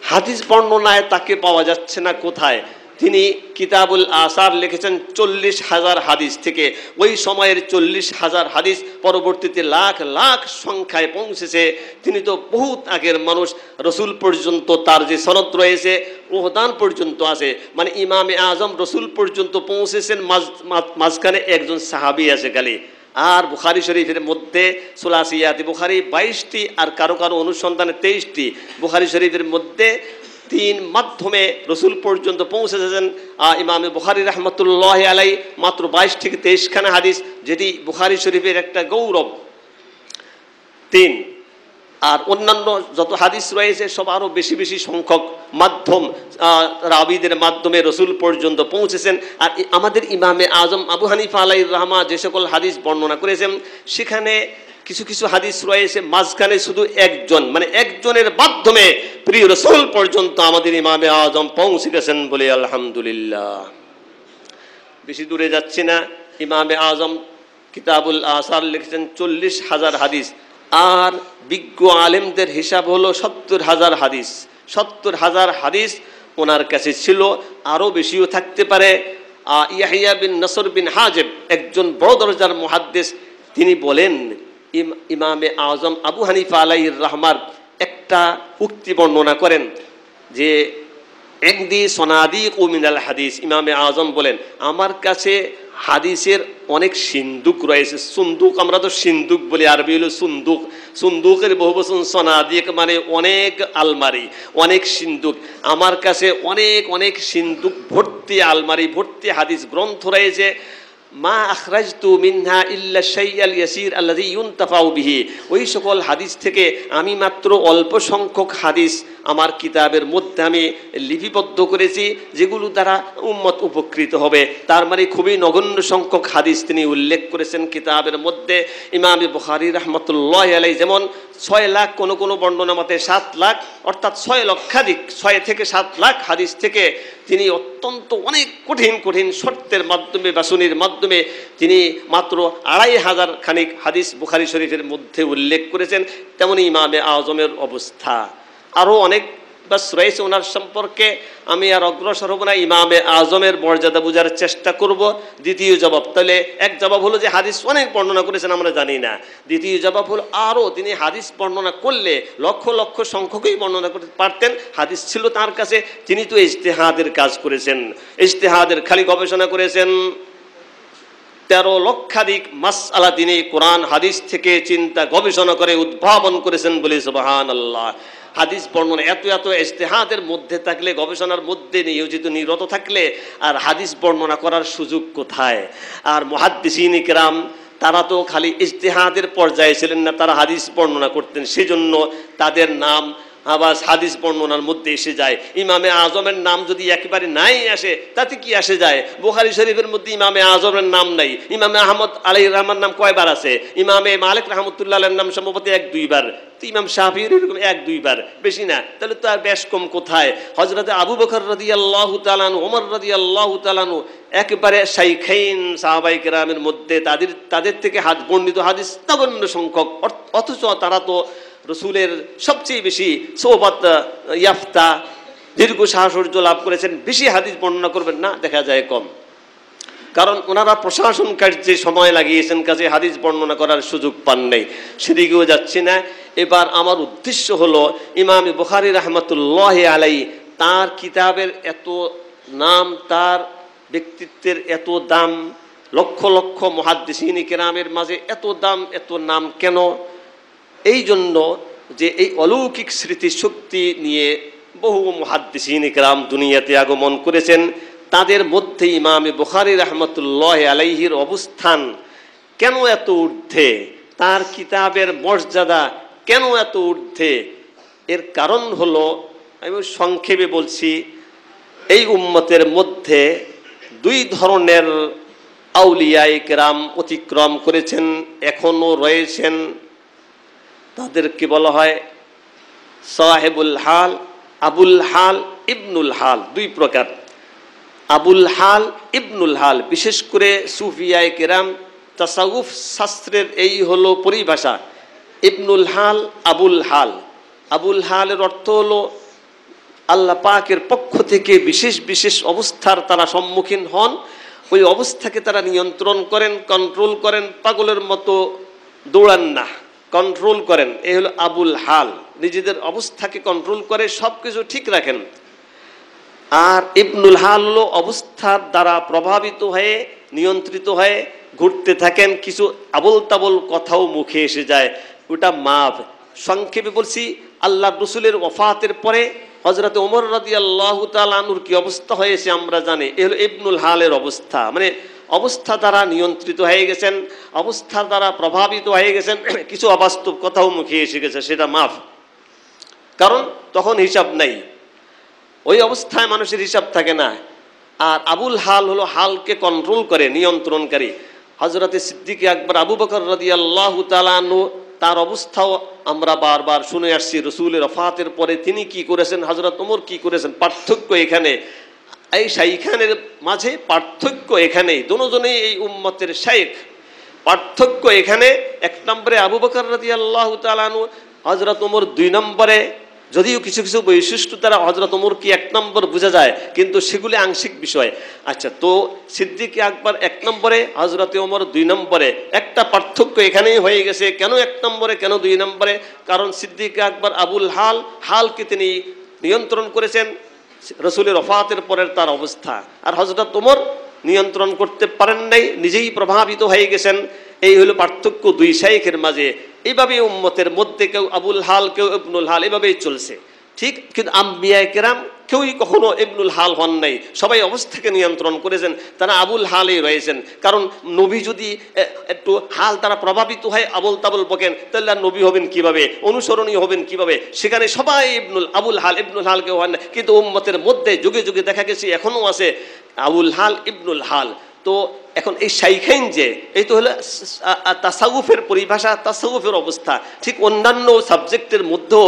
হাদিস বর্ণনায় তাকে পাওয়া যাচ্ছে না কোথায়? তিনি কিতাবুল আসার লিখেছেন 40,000 হাদিস থেকে। ওই সময়ের 40,000 হাদিস পরবর্তীতে লাখ লাখ সংখ্যায় পৌঁছেছে। তিনি তো বহুত আগের মানুষ, রসুল পর্যন্ত তার যে সনদ রয়েছে ওহদান পর্যন্ত আছে, মানে ইমামে আজম রসুল পর্যন্ত পৌঁছেছেন, মাঝখানে একজন সাহাবী আছে খালি। আর বুখারী শরীফের মধ্যে সুলাসিয়াতি বুখারী 22টি, আর কারো কারো অনুসন্ধানে 23টি। বুখারী শরীফের মধ্যে 3 মাধ্যমে রসুল পর্যন্ত পৌঁছেছেন ইমামে বুখারী রহমতুল্লাহ আলাই, মাত্র 22 থেকে 23 খানা হাদিস, যেটি বুখারী শরীফের একটা গৌরব। 3 আর অন্যান্য যত হাদিস রয়েছে সব আরো বেশি বেশি সংখ্যক মাধ্যম, রাবিদের মাধ্যমে রসুল পর্যন্ত পৌঁছেছেন। আর আমাদের ইমামে আজম আবু হানিফা আলাইহির রহমা যে সকল হাদিস বর্ণনা করেছেন, সেখানে কিছু কিছু হাদিস রয়েছে মাঝখানে শুধু একজন, মানে একজনের মাধ্যমে প্রিয় রাসূল পর্যন্ত আমাদের ইমামে আজম পৌঁছে গেছেন বলে আলহামদুলিল্লাহ। বেশি দূরে যাচ্ছি না। ইমামে আজম কিতাবুল আসার লিখেছেন 40,000 হাদিস, আর বিজ্ঞ আলেমদের হিসাব হলো 70,000 হাদিস। 70,000 হাদিস ওনার কাছে ছিল, আরও বেশিও থাকতে পারে। ইয়াহিয়া বিন নসর বিন হাজেব একজন বড় দরজার মুহাদ্দিস, তিনি বলেন ইমামে আজম আবু হানিফা আলাইহির রাহমার একটা উক্তি বর্ণনা করেন যে একদি সনাদিক ও মিনাল হাদিস, ইমামে আজম বলেন আমার কাছে হাদিসের অনেক সিন্দুক রয়েছে। সুন্দুক, আমরা তো সিন্দুক বলি, আরবি হলো সুন্দুক। সুন্দুকের বহুবচন সনাদিক, মানে অনেক আলমারি, অনেক সিন্দুক। আমার কাছে অনেক অনেক সিন্দুক ভর্তি, আলমারি ভর্তি হাদিস গ্রন্থ রয়েছে। মা আখরাজতু মিনহা ইল্লা শাইআল ইয়াসির আল্লাযী ইউনতাফাউ বিহি, ওই সকল হাদিস থেকে আমি মাত্র অল্প সংখ্যক হাদিস আমার কিতাবের মধ্যে আমি লিপিবদ্ধ করেছি, যেগুলো দ্বারা উম্মত উপকৃত হবে। তার মানে খুবই নগণ্য সংখ্যক হাদিস তিনি উল্লেখ করেছেন কিতাবের মধ্যে। ইমাম বুখারী রাহমাতুল্লাহি আলাইহি যেমন 6 লাখ, কোনো কোনো বর্ণনা মতে 7 লাখ, অর্থাৎ 6 লক্ষাধিক, 6 থেকে 7 লাখ হাদিস থেকে তিনি অত্যন্ত অনেক কঠিন কঠিন শর্তের মাধ্যমে, বাসনির মাধ্যমে তিনি মাত্র 2,500 খানিক হাদিস বুখারী শরীফের মধ্যে উল্লেখ করেছেন। তেমনি ইমামে আজমের অবস্থা। আরও অনেক বাস রয়েছে ওনার সম্পর্কে, আমি আর অগ্রসর হব না। ইমামে আজমের মর্যাদা বোঝার চেষ্টা করব। দ্বিতীয় জবাব, তাহলে এক জবাব হলো যে হাদিস অনেক বর্ণনা করেছেন আমরা জানি না। দ্বিতীয় জবাব হলো আরও তিনি হাদিস বর্ণনা করলে লক্ষ লক্ষ সংখ্যকই বর্ণনা করতে পারতেন, হাদিস ছিল তার কাছে। তিনি তো ইজতিহাদের কাজ করেছেন, ইজতিহাদের খালি গবেষণা করেছেন। 13 লক্ষাধিক মাসআলা তিনি কোরআন হাদিস থেকে চিন্তা গবেষণা করে উদ্ভাবন করেছেন বলে সুবহানাল্লাহ। হাদিস বর্ণনা এত এত ইজতিহাদের মধ্যে থাকলে, গবেষণার মধ্যে নিরত থাকলে আর হাদিস বর্ণনা করার সুযোগ কোথায়? আর মুহাদ্দিসিন ইকরাম তারা তো খালি ইজতিহাদের পর্যায়ে ছিলেন না, তারা হাদিস বর্ণনা করতেন। সেজন্য তাদের নাম আবার হাদিস বর্ণনার মধ্যে এসে যায়। ইমামে আজমের নাম যদি একেবারে নাই আসে তাতে কি আসে যায়? বুখারী শরীফের মধ্যে ইমামে আজমের নাম নাই। ইমামে আহমদ আলাইহির রহমান নাম কয়বার আছে? ইমামে মালিক রাহমাতুল্লাহ আলাইহির নাম সম্ভবত 1-2 বার, তো ইমাম শাফিঈর এরকম 1-2 বার, বেশি না। তাহলে তো আর বেশ কম কোথায়? হযরত আবু বকর রাদিয়াল্লাহু তাআলা আনহু, ওমর রাদিয়াল্লাহু তাআলা আনহু একেবারে শাইখাইন সাহাবায়ে কেরামের মধ্যে, তাদের থেকে বর্ণিত হাদিস নগণ্য সংখ্যক, অথচ তারা তো রসুলের সবচেয়ে বেশি সোহবত ইয়াফতা, দীর্ঘ সাহচর্য লাভ করেছেন। বেশি হাদিস বর্ণনা করবেন না, দেখা যায় কম, কারণ ওনারা প্রশাসন কার্যে সময় লাগিয়েছেন, কাজে হাদিস বর্ণনা করার সুযোগ পান নাই। সেদিকেও যাচ্ছি না। এবার আমার উদ্দেশ্য হলো ইমাম বুখারী রাহমাতুল্লাহি আলাইহি, তার কিতাবের এত নাম, তার ব্যক্তিত্বের এত দাম, লক্ষ লক্ষ মুহাদ্দিসিন কিরামের মাঝে এত দাম, এত নাম কেন? এই জন্য যে এই অলৌকিক স্মৃতিশক্তি নিয়ে বহু মুহাদ্দিসিন কিরাম দুনিয়াতে আগমন করেছেন। তাদের মধ্যে ইমাম বুখারী রাহমাতুল্লাহি আলাইহির অবস্থান কেন এত ঊর্ধ্বে, তার কিতাবের মর্যাদা কেন এত ঊর্ধ্বে? এর কারণ হলো, আমি সংক্ষেপে বলছি, এই উম্মতের মধ্যে 2 ধরনের আউলিয়ায়ে কেরাম অতিক্রম করেছেন, এখনো রয়েছেন। তাদেরকে বলা হয় সাহেবুল হাল, আবুল হাল, ইবনুল হাল। 2 প্রকার, আবুল হাল, ইবনুল হাল। বিশেষ করে সুফিয়ায়ে কেরাম, তাসাউফ শাস্ত্রের এই হলো পরিভাষা। ইবনুল হাল, আবুল হাল। আবুল হালের অর্থ হলো আল্লাহ পাকের পক্ষ থেকে বিশেষ বিশেষ অবস্থার তারা সম্মুখীন হন, ওই অবস্থাকে তারা নিয়ন্ত্রণ করেন, কন্ট্রোল করেন। পাগলের মতো দৌড়ান না, কন্ট্রোল করেন। এই হলো আবুল হাল, নিজেদের অবস্থাকে কন্ট্রোল করে সব কিছু ঠিক রাখেন। আর ইবনুল হাল হলো অবস্থার দ্বারা প্রভাবিত হয়ে, নিয়ন্ত্রিত হয়ে ঘুরতে থাকেন, কিছু আবল তাবল কথাও মুখে এসে যায়, ওটা মাফ। সংক্ষেপে বলছি, আল্লাহ রসুলের ওফাতের পরে হযরত ওমর রাদিয়াল্লাহু তাআলা আনহুর কি অবস্থা হয়েছে আমরা জানি। এ হলো ইবনুল হালের অবস্থা, মানে অবস্থা দ্বারা নিয়ন্ত্রিত হয়ে গেছেন, অবস্থার দ্বারা প্রভাবিত হয়ে গেছেন, কিছু অবাস্তব কথাও মুখে এসে গেছে, সেটা মাফ, কারণ তখন হিসাব নাই, ওই অবস্থায় মানুষের হিসাব থাকে না। আর আবুল হাল হলো হালকে কন্ট্রোল করে, নিয়ন্ত্রণকারী। হযরতে সিদ্দিক আকবর আবু বকর রাদিয়াল্লাহু তাআলা আনহু তার অবস্থাও আমরা বারবার শুনে আসছি। রাসূলের ওফাতের পরে তিনি কি করেছেন, হযরত ওমর কি করেছেন, পার্থক্য এখানে। এই শাইখানের মাঝে পার্থক্য এখানেই, দুজনেই এই উম্মতের শাইখ। পার্থক্য এখানে, এক নম্বরে আবু বকর রাদিয়াল্লাহু তাআলা আনহু, হযরত ওমর দুই নম্বরে। যদিও কিছু কিছু বৈশিষ্ট্য দ্বারা হযরত ওমর কি এক নম্বর বোঝা যায়, কিন্তু সেগুলি আংশিক বিষয়। আচ্ছা, তো সিদ্দিক আকবর এক নম্বরে, হযরত ওমর দুই নম্বরে। একটা পার্থক্য এখানেই হয়ে গেছে। কেন এক নম্বরে, কেন দুই নম্বরে? কারণ সিদ্দিক আকবর আবুল হালকে তিনি নিয়ন্ত্রণ করেছেন, রাসূলের ওফাতের পরের তার অবস্থা। আর হযরত ওমর নিয়ন্ত্রণ করতে পারেন নাই, নিজেই প্রভাবিত হয়ে গেছেন। এই হলো পার্থক্য দুই শাইখের মাঝে। এইভাবে উম্মতের মধ্যে কেউ আবুল হাল, কেউ ইবনুল হাল, এভাবেই চলছে। ঠিক, কিন্তু আম্বিয়া কেরাম কেউই কখনো ইবনুল হাল হন নাই, সবাই অবস্থাকে নিয়ন্ত্রণ করেছেন, তারা আবুল হালেই রয়েছেন। কারণ নবী যদি একটু হাল তারা প্রভাবিত হয়, আবুল তাবুল বকেন, তাহলে আর নবী হবেন কিভাবে, অনুসরণীয় হবেন কিভাবে? সেখানে সবাই আবুল হাল কেউ হন না। কিন্তু উম্মতের মধ্যে যুগে যুগে দেখা গেছে এখনো আছে আবুল হাল, ইবনুল হাল। তো এখন এই শাইখাইন যে, এই তো হলো তাসাউফের পরিভাষা, তাসাউফের অবস্থা। ঠিক অন্যান্য সাবজেক্টের মধ্যেও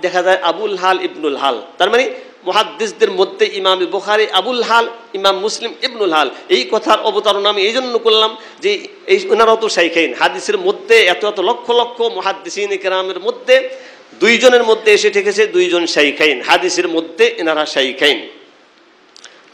দেখা যায় আবুল হাল, ইবনুল হাল। তার মানে মুহাদ্দিসদের মধ্যে ইমাম বুখারী আবুল হাল, ইমাম মুসলিম ইবনুল হাল। এই কথার অবতারণা আমি এই জন্য করলাম যে এই ওনারাও তো শাইখাইন। হাদিসের মধ্যে এত এত লক্ষ লক্ষ মুহাদ্দিসিন কেরামের মধ্যে দুইজনের মধ্যে এসে ঠেকেছে দুইজন শাইখাইন। হাদিসের মধ্যে এনারা শাইখাইন,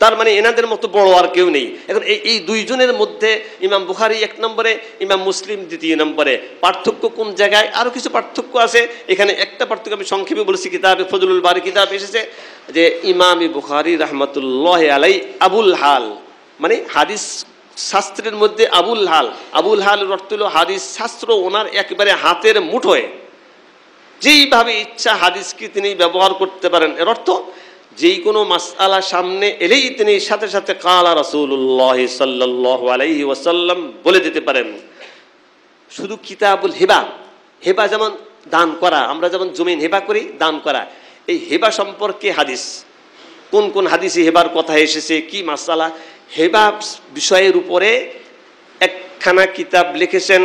তার মানে এনাদের মতো বড় আর কেউ নেই। এখন এই দুইজনের মধ্যে ইমাম বুখারী এক নম্বরে, ইমাম মুসলিম দ্বিতীয় নম্বরে। পার্থক্য কোন জায়গায়? আরও কিছু পার্থক্য আছে। এখানে একটা পার্থক্য আমি সংক্ষেপে বলেছি, কিতাবে ফজলুল বারী কিতাব এসেছে যে ইমাম বুখারী রাহমাতুল্লাহ আলাই আবুল হাল, মানে হাদিস শাস্ত্রের মধ্যে আবুল হাল। আবুল হালের অর্থ হলো হাদিস শাস্ত্র ওনার একেবারে হাতের মুঠোয়, যেইভাবে ইচ্ছা হাদিসকে তিনি ব্যবহার করতে পারেন। এর অর্থ যেই কোনো মাসআলা সামনে এলেই তিনি সাথে সাথে কালা রাসূলুল্লাহ সাল্লাল্লাহু আলাইহি ওয়াসাল্লাম বলে দিতে পারেন। শুধু কিতাবুল হেবা যেমন দান করা, আমরা যেমন জমিন হেবা করি, দান করা, এই হেবা সম্পর্কে হাদিস, কোন কোন হাদিসে হেবার কথা এসেছে, কি মাসআলা, হেবা বিষয়ের উপরে একখানা কিতাব লিখেছেন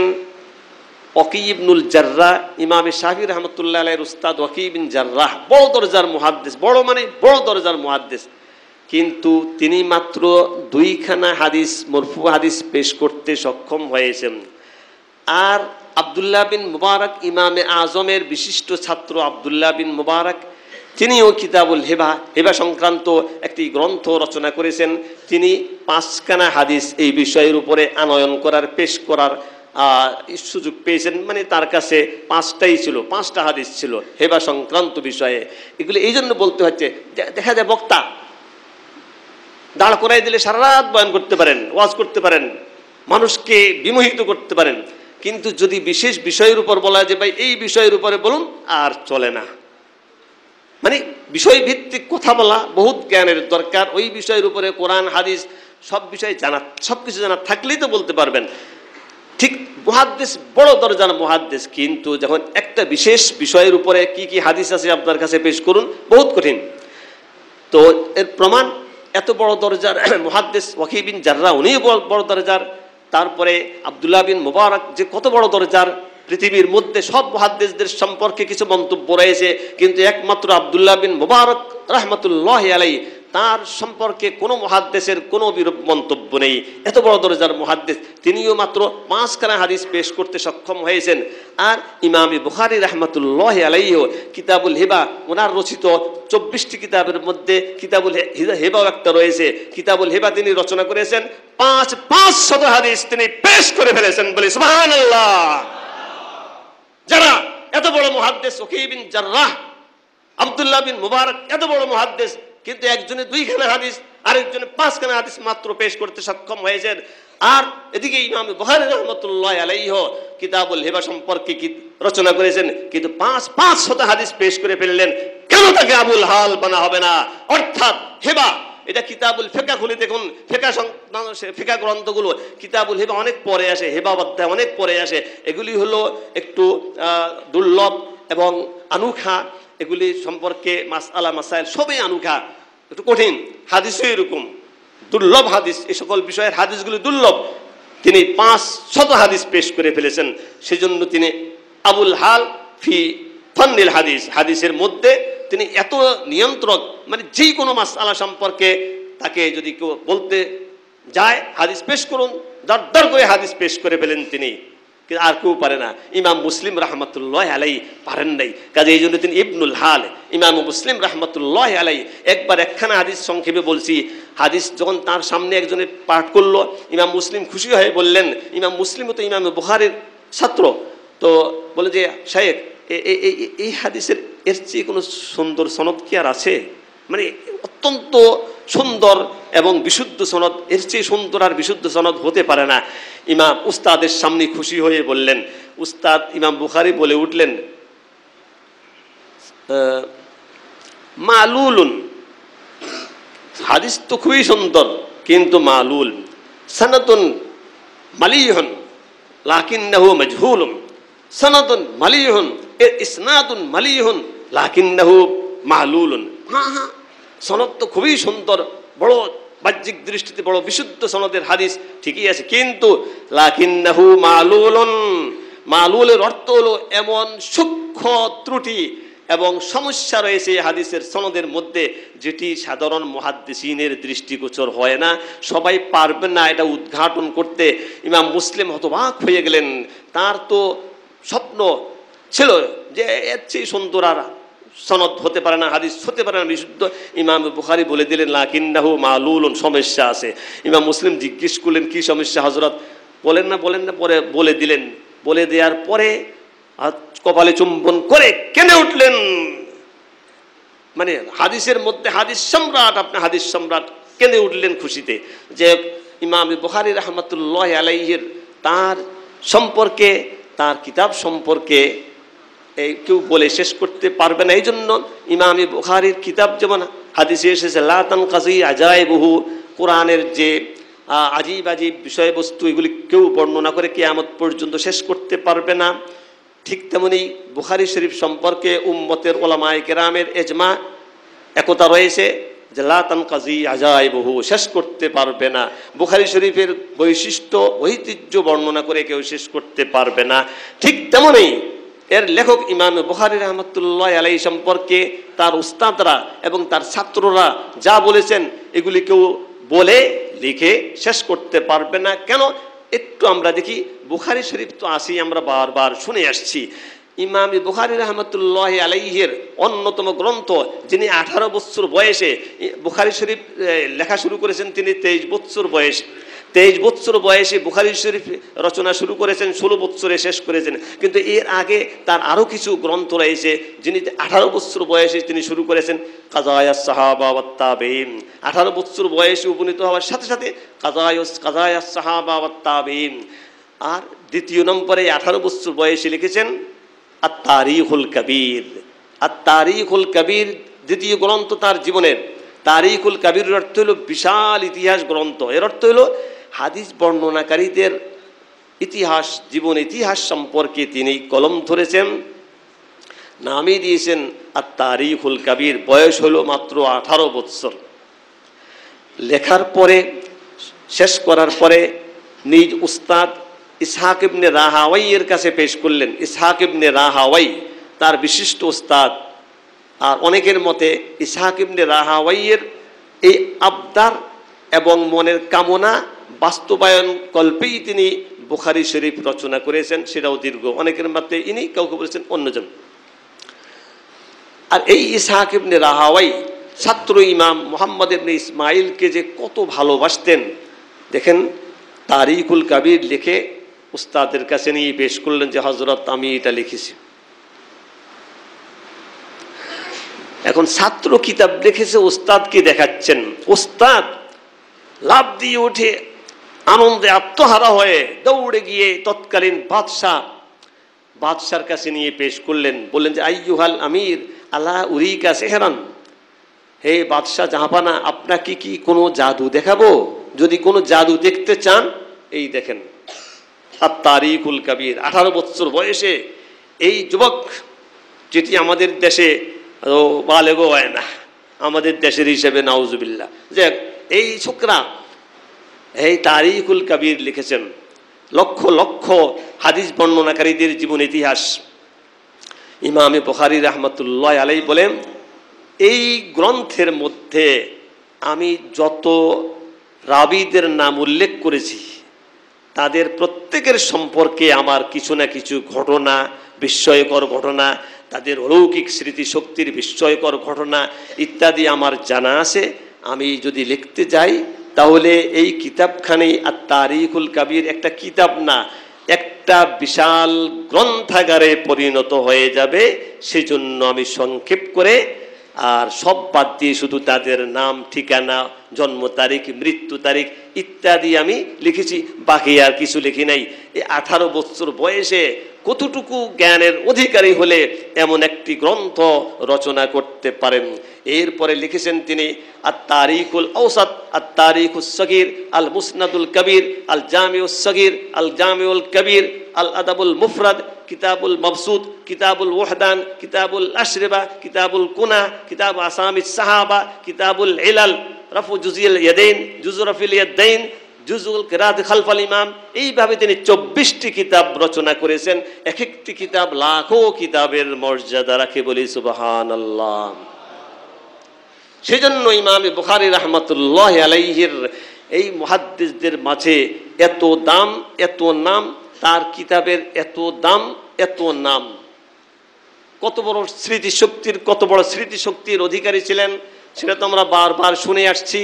ওয়াকি ইবনুল জাররাহ, ইমাম শাফিঈ রাহমাতুল্লাহ আলাইহির উস্তাদ ওয়াকি ইবনে জাররাহ, বড় দরজার মুহাদ্দিস, বড় মানে বড় দরজার মুহাদ্দিস। কিন্তু তিনি মাত্র দুইখানা হাদিস, মরফু হাদিস পেশ করতে সক্ষম হয়েছেন। আর আব্দুল্লাহ বিন মুবারক, ইমামে আজমের বিশিষ্ট ছাত্র আব্দুল্লাহ বিন মুবারক, তিনিও কিতাবুল হেবা সংক্রান্ত একটি গ্রন্থ রচনা করেছেন। তিনি 5খানা হাদিস এই বিষয়ের উপরে আনয়ন করার, পেশ করার সুযোগ পেয়েছেন। মানে তার কাছে 5টাই ছিল, 5টা হাদিস ছিল হেবা সংক্রান্ত বিষয়ে। এগুলো এই জন্য বলতে হচ্ছে, দেখা যায় বক্তা দাঁড় করাই দিলে সারা রাত বয়ান করতে পারেন, ওয়াজ করতে পারেন, মানুষকে বিমোহিত করতে পারেন, কিন্তু যদি বিশেষ বিষয়ের উপর বলা যে ভাই এই বিষয়ের উপরে বলুন, আর চলে না। মানে বিষয় ভিত্তিক কথা বলা বহুত জ্ঞানের দরকার। ওই বিষয়ের উপরে কোরআন হাদিস সব বিষয় জানা, সব কিছু জানা থাকলেই তো বলতে পারবেন। ঠিক মুহাদ্দিস বড় দরজার মুহাদ্দিস, কিন্তু যখন একটা বিশেষ বিষয়ের উপরে কি কি হাদিস আছে আপনার কাছে পেশ করুন, বহুত কঠিন। তো এর প্রমাণ এত বড় দরজার মুহাদ্দিস ওয়াকি বিন জাররাহ, উনিও বড় দরজার। তারপরে আব্দুল্লাহ বিন মুবারক যে কত বড় দরজার। পৃথিবীর মধ্যে সব মুহাদ্দিসদের সম্পর্কে কিছু মন্তব্য রয়েছে, কিন্তু একমাত্র আব্দুল্লাহ বিন মুবারক রাহমাতুল্লাহ আলাইহি, তার সম্পর্কে কোনো মুহাদ্দিসের কোনো বিরূপ মন্তব্য নেই। এত বড় দরজার মুহাদ্দিস, তিনিও মাত্র 5খানা হাদিস পেশ করতে সক্ষম হয়েছেন। আর ইমাম বুখারী রাহমাতুল্লাহ আলাইহিও কিতাবুল হেবা, ওনার রচিত 24টি কিতাবের মধ্যে কিতাবুল হেবাও একটা রয়েছে। কিতাবুল হেবা তিনি রচনা করেছেন, 500 হাদিস তিনি পেশ করে ফেলেছেন। বলি সুবহানাল্লাহ। যারা এত বড় মুহাদ্দিস ওয়াকি বিন জাররাহ, আব্দুল্লাহ বিন মুবারক এত বড় মুহাদ্দিস, কিন্তু একজনে 2খানা হাদিস, আরেকজনে 5খানা হাদিস মাত্র পেশ করতে সক্ষম হয়েছেন। আর এদিকে ইমাম বুখারী রাহমাতুল্লাহ আলাইহি কিতাবুল হেবা সম্পর্কে রচনা করেছেন, কিন্তু 500 হাদিস পেশ করে ফেললেন। কেন তাকে আবুল হাল বানা হবে না? অর্থাৎ হেবা, এটা কিতাবুল ফিকহ খুলে দেখুন, ফিকহ গ্রন্থগুলো কিতাবুল হেবা অনেক পরে আসে, হেবা অধ্যায় অনেক পরে আসে। এগুলি হলো একটু দুর্লভ এবং আনুখা। এগুলি সম্পর্কে মাসআলা মাসাইল সবই আনুখা, একটু কঠিন। হাদিসও এরকম দুর্লভ হাদিস, এই সকল বিষয়ের হাদিসগুলি দুর্লভ। তিনি 500 হাদিস পেশ করে ফেলেছেন। সেজন্য তিনি আবুল হাল ফি ফান্নিল হাদিস, হাদিসের মধ্যে তিনি এত নিয়ন্ত্রক, মানে যে কোনো মাসআলা সম্পর্কে তাকে যদি কেউ বলতে যায় হাদিস পেশ করুন, দরদর করে হাদিস পেশ করে ফেলেন তিনি, আর কেউ পারে না। ইমাম মুসলিম রাহমাতুল্লাহ আলাইহি পারেন নাই, কাজে এই জন্য তিনি ইবনুল হাল। ইমাম মুসলিম রাহমাতুল্লাহ আলাইহি একবার একখানা হাদিস সংক্ষেপে বলছি, হাদিস যখন তার সামনে একজনে পাঠ করলো, ইমাম মুসলিম খুশি হয়ে বললেন, ইমাম মুসলিমও তো ইমাম বুখারীর ছাত্র, তো বলে যে শায়েখ এই হাদিসের এর চেয়ে কোনো সুন্দর সনদ কি আর আছে? মানে অত্যন্ত সুন্দর এবং বিশুদ্ধ সনদ, এর চেয়ে সুন্দর আর বিশুদ্ধ সনদ হতে পারে না। ইমাম উস্তাদের সামনে খুশি হয়ে বললেন, উস্তাদ ইমাম বুখারী বলে উঠলেন, মালুলুন, হাদিস তো খুবই সুন্দর কিন্তু মালুল, সনদুন মালিহুন লাকিন্নাহু মাজহুলুন, সনদুন মালিহুন ইসনাদুন মালিহুন লাকিন্নাহু মালুলুন। হ্যাঁ, সনদ তো খুবই সুন্দর, বড় বাহ্যিক দৃষ্টিতে বড় বিশুদ্ধ সনদের হাদিস ঠিকই আছে, কিন্তু লাকিন্নাহু মালুলুন, মালুলের অর্থ হলো এমন সূক্ষ্ম ত্রুটি এবং সমস্যা রয়েছে এই হাদিসের সনদের মধ্যে, যেটি সাধারণ মুহাদ্দিসিনের দৃষ্টিগোচর হয় না, সবাই পারবেন না এটা উদ্ঘাটন করতে। ইমাম মুসলিম হতবাক হয়ে গেলেন, তার তো স্বপ্ন ছিল যে এর চেয়ে সুন্দর আর সনদ হতে পারে না, হাদিস হতে পারে না বিশুদ্ধ। ইমাম বুখারী বলে দিলেন লাকিন্নাহু মালুলুন, সমস্যা আছে। ইমাম মুসলিম জিজ্ঞেস করলেন কি সমস্যা হযরত? বলেন না, পরে বলে দিলেন। বলে দেওয়ার পরে কপালে চুম্বন করে কেঁদে উঠলেন। মানে হাদিসের মধ্যে হাদিস সম্রাট, আপনি হাদিস সম্রাট, কেঁদে উঠলেন খুশিতে যে ইমাম বুখারী রাহমাতুল্লাহ আলাইহির তার সম্পর্কে, তার কিতাব সম্পর্কে এই কেউ বলে শেষ করতে পারবে না। এই জন্য ইমাম বুখারীর কিতাব যেমন হাদিসে এসেছে লা তানকাজি আজাইবুহু, কোরআনের যে আজীব আজীব বিষয়বস্তু এগুলি কেউ বর্ণনা করে কিয়ামত পর্যন্ত শেষ করতে পারবে না, ঠিক তেমনি বুখারী শরীফ সম্পর্কে উম্মতের ওলামায়ে কেরামের এজমা একতা রয়েছে যে লা তানকাজি আজাইবুহু, শেষ করতে পারবে না। বুখারী শরীফের বৈশিষ্ট্য ঐতিহ্য বর্ণনা করে কেউ শেষ করতে পারবে না। ঠিক তেমনি এর লেখক ইমাম বুখারী রাহমাতুল্লাহ আলাইহি সম্পর্কে তার উস্তাদরা এবং তার ছাত্ররা যা বলেছেন এগুলি কেউ বলে লিখে শেষ করতে পারবে না। কেন? একটু আমরা দেখি, বুখারী শরীফ তো আসি আমরা বারবার শুনে আসছি, ইমাম বুখারী রাহমাতুল্লাহ আলাইহির অন্যতম গ্রন্থ, যিনি 18 বছর বয়সে বুখারী শরীফ লেখা শুরু করেছেন, তিনি 23 বছর বয়সে, 23 বছর বয়সে বুখারী শরীফ রচনা শুরু করেছেন, 16 বছরে শেষ করেছেন। কিন্তু এর আগে তার আরও কিছু গ্রন্থ রয়েছে, যিনি 18 বছর বয়সে তিনি শুরু করেছেন কাযায়াস সাহাবা ওয়াত তাবিঈন। 18 বছর বয়সে উপনীত হওয়ার সাথে সাথে কাযায়াস সাহাবা ওয়াত তাবিঈন। আর দ্বিতীয় নম্বরে 18 বছর বয়সে লিখেছেন আত-তারিখুল কবির। আত-তারিখুল কবির দ্বিতীয় গ্রন্থ তার জীবনের। তারিখুল কবিরের অর্থ হলো বিশাল ইতিহাস গ্রন্থ। এর অর্থ হলো হাদিস বর্ণনাকারীদের ইতিহাস, জীবন ইতিহাস সম্পর্কে তিনি কলম ধরেছেন, নামই দিয়েছেন আত-তারিখুল কবির। বয়স হলো মাত্র 18 বছর। লেখার পরে, শেষ করার পরে নিজ উস্তাদ ইসহাক ইবনে রাহাওয়াইয়ের কাছে পেশ করলেন। ইসহাক ইবনে রাহাওয়াই তার বিশিষ্ট উস্তাদ। আর অনেকের মতে ইসহাক ইবনে রাহাওয়াইয়ের এই আবদার এবং মনের কামনা বাস্তবায়ন কল্পেই তিনি বুখারী শরীফ রচনা করেছেন, সেটাও দীর্ঘ। অনেকের মতে ইনি, কাউকে বলেছেন অন্যজন। আর এই ইসহাক ইবনে রাহাওয়াই ছাত্র ইমাম মুহাম্মদ ইবনে ইসমাইলকে যে কত ভালোবাসতেন দেখেন। তারিখুল কবির লিখে উস্তাদের কাছে নিয়ে পেশ করলেন যে হযরত আমি এটা লিখেছি। এখন ছাত্র কিতাব লিখেছে, উস্তাদকে দেখাচ্ছেন। উস্তাদ লাফ দিয়ে উঠে আনন্দে আত্মহারা হয়ে দৌড়ে গিয়ে তৎকালীন বাদশার কাছে নিয়ে পেশ করলেন। বললেন যে আইয়ুহাল আমির আলা উরিকা সেহরান, হে বাদশাহ জাহাপানা, আপনাকে কি কোনো জাদু দেখাবো? যদি কোনো জাদু দেখতে চান এই দেখেন আত-তারিখুল কবির। 18 বছর বয়সে এই যুবক, যেটি আমাদের দেশে বালেগো হয় না, আমাদের দেশের হিসেবে নাউজুবিল্লাহ, যে এই ছোকরা এই তারিখুল কবির লিখেছেন। লক্ষ লক্ষ হাদিস বর্ণনাকারীদের জীবন ইতিহাস। ইমাম বুখারী রাহমাতুল্লাহ আলাইহি বলেন, এই গ্রন্থের মধ্যে আমি যত রাবীদের নাম উল্লেখ করেছি তাদের প্রত্যেকের সম্পর্কে আমার কিছু না কিছু ঘটনা, বিস্ময়কর ঘটনা, তাদের অলৌকিক স্মৃতিশক্তির বিস্ময়কর ঘটনা ইত্যাদি আমার জানা আছে। আমি যদি লিখতে যাই তাহলে এই কিতাবখানি আর তারিখুল কাবির একটা কিতাব না, একটা বিশাল গ্রন্থাগারে পরিণত হয়ে যাবে। সেজন্য আমি সংক্ষেপ করে আর সব বাদ দিয়ে শুধু তাদের নাম, ঠিকানা, জন্ম তারিখ, মৃত্যু তারিখ ইত্যাদি আমি লিখেছি, বাকি আর কিছু লিখি নাই। এই 18 বছর বয়সে কতটুকু জ্ঞানের অধিকারী হলে এমন একটি গ্রন্থ রচনা করতে পারেন। এরপরে লিখেছেন তিনি আত-তারিখুল আওসাত, আত-তারিখুস সগীর, আল মুসনাদুল কবির, আল জামিউস সগীর, আল জামিউল কবির, আল আদাবুল মুফরাদ, কিতাবুল মবসুত, কিতাবুল ওয়াহদান, কিতাবুল আশরিবা, কিতাবুল কুনা, কিতাব আসামিস সাহাবা, কিতাবুল ইলাল, রাফু জুজিল ইয়াদাইন, জুজু রাফিল ইয়াদাইন, জুজুল কিরাত খালফাল ইমাম। এইভাবে তিনি 24টি কিতাব রচনা করেছেন। এক একটি কিতাব লাখো কিতাবের মর্যাদা রাখে, বলি সুবহানাল্লাহ। সেজন্য ইমাম বুখারী রাহমাতুল্লাহ আলাইহির এই মুহাদ্দিসদের মাঝে এত দাম, এত নাম, তার কিতাবের এত দাম, এত নাম। কত বড় স্মৃতিশক্তির, কত বড় স্মৃতিশক্তির অধিকারী ছিলেন সেটা তো আমরা বারবার শুনে আসছি।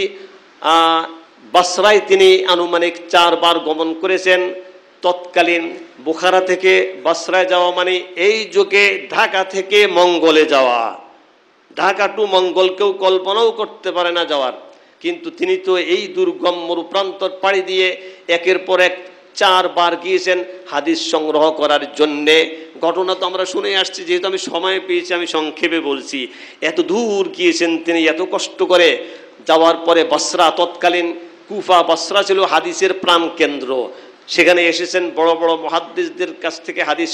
বাসরায় তিনি আনুমানিক 4 বার গমন করেছেন। তৎকালীন বুখারা থেকে বাসরায় যাওয়া মানে এই যুগে ঢাকা থেকে মঙ্গলে যাওয়া। ঢাকা টু মঙ্গল কেউ কল্পনাও করতে পারে না যাওয়ার, কিন্তু তিনি তো এই দুর্গম মরুপ্রান্তর পাড়ি দিয়ে একের পর এক 4 বার গিয়েছেন হাদিস সংগ্রহ করার জন্যে। ঘটনা তো আমরা শুনে আসছি, যেহেতু আমি সময় পেয়েছি আমি সংক্ষেপে বলছি। এত দূর গিয়েছেন তিনি, এত কষ্ট করে যাওয়ার পরে বসরা, তৎকালীন কুফা বসরা ছিল হাদিসের প্রাণ কেন্দ্র। সেখানে এসেছেন বড় বড় মুহাদ্দিসদের কাছ থেকে হাদিস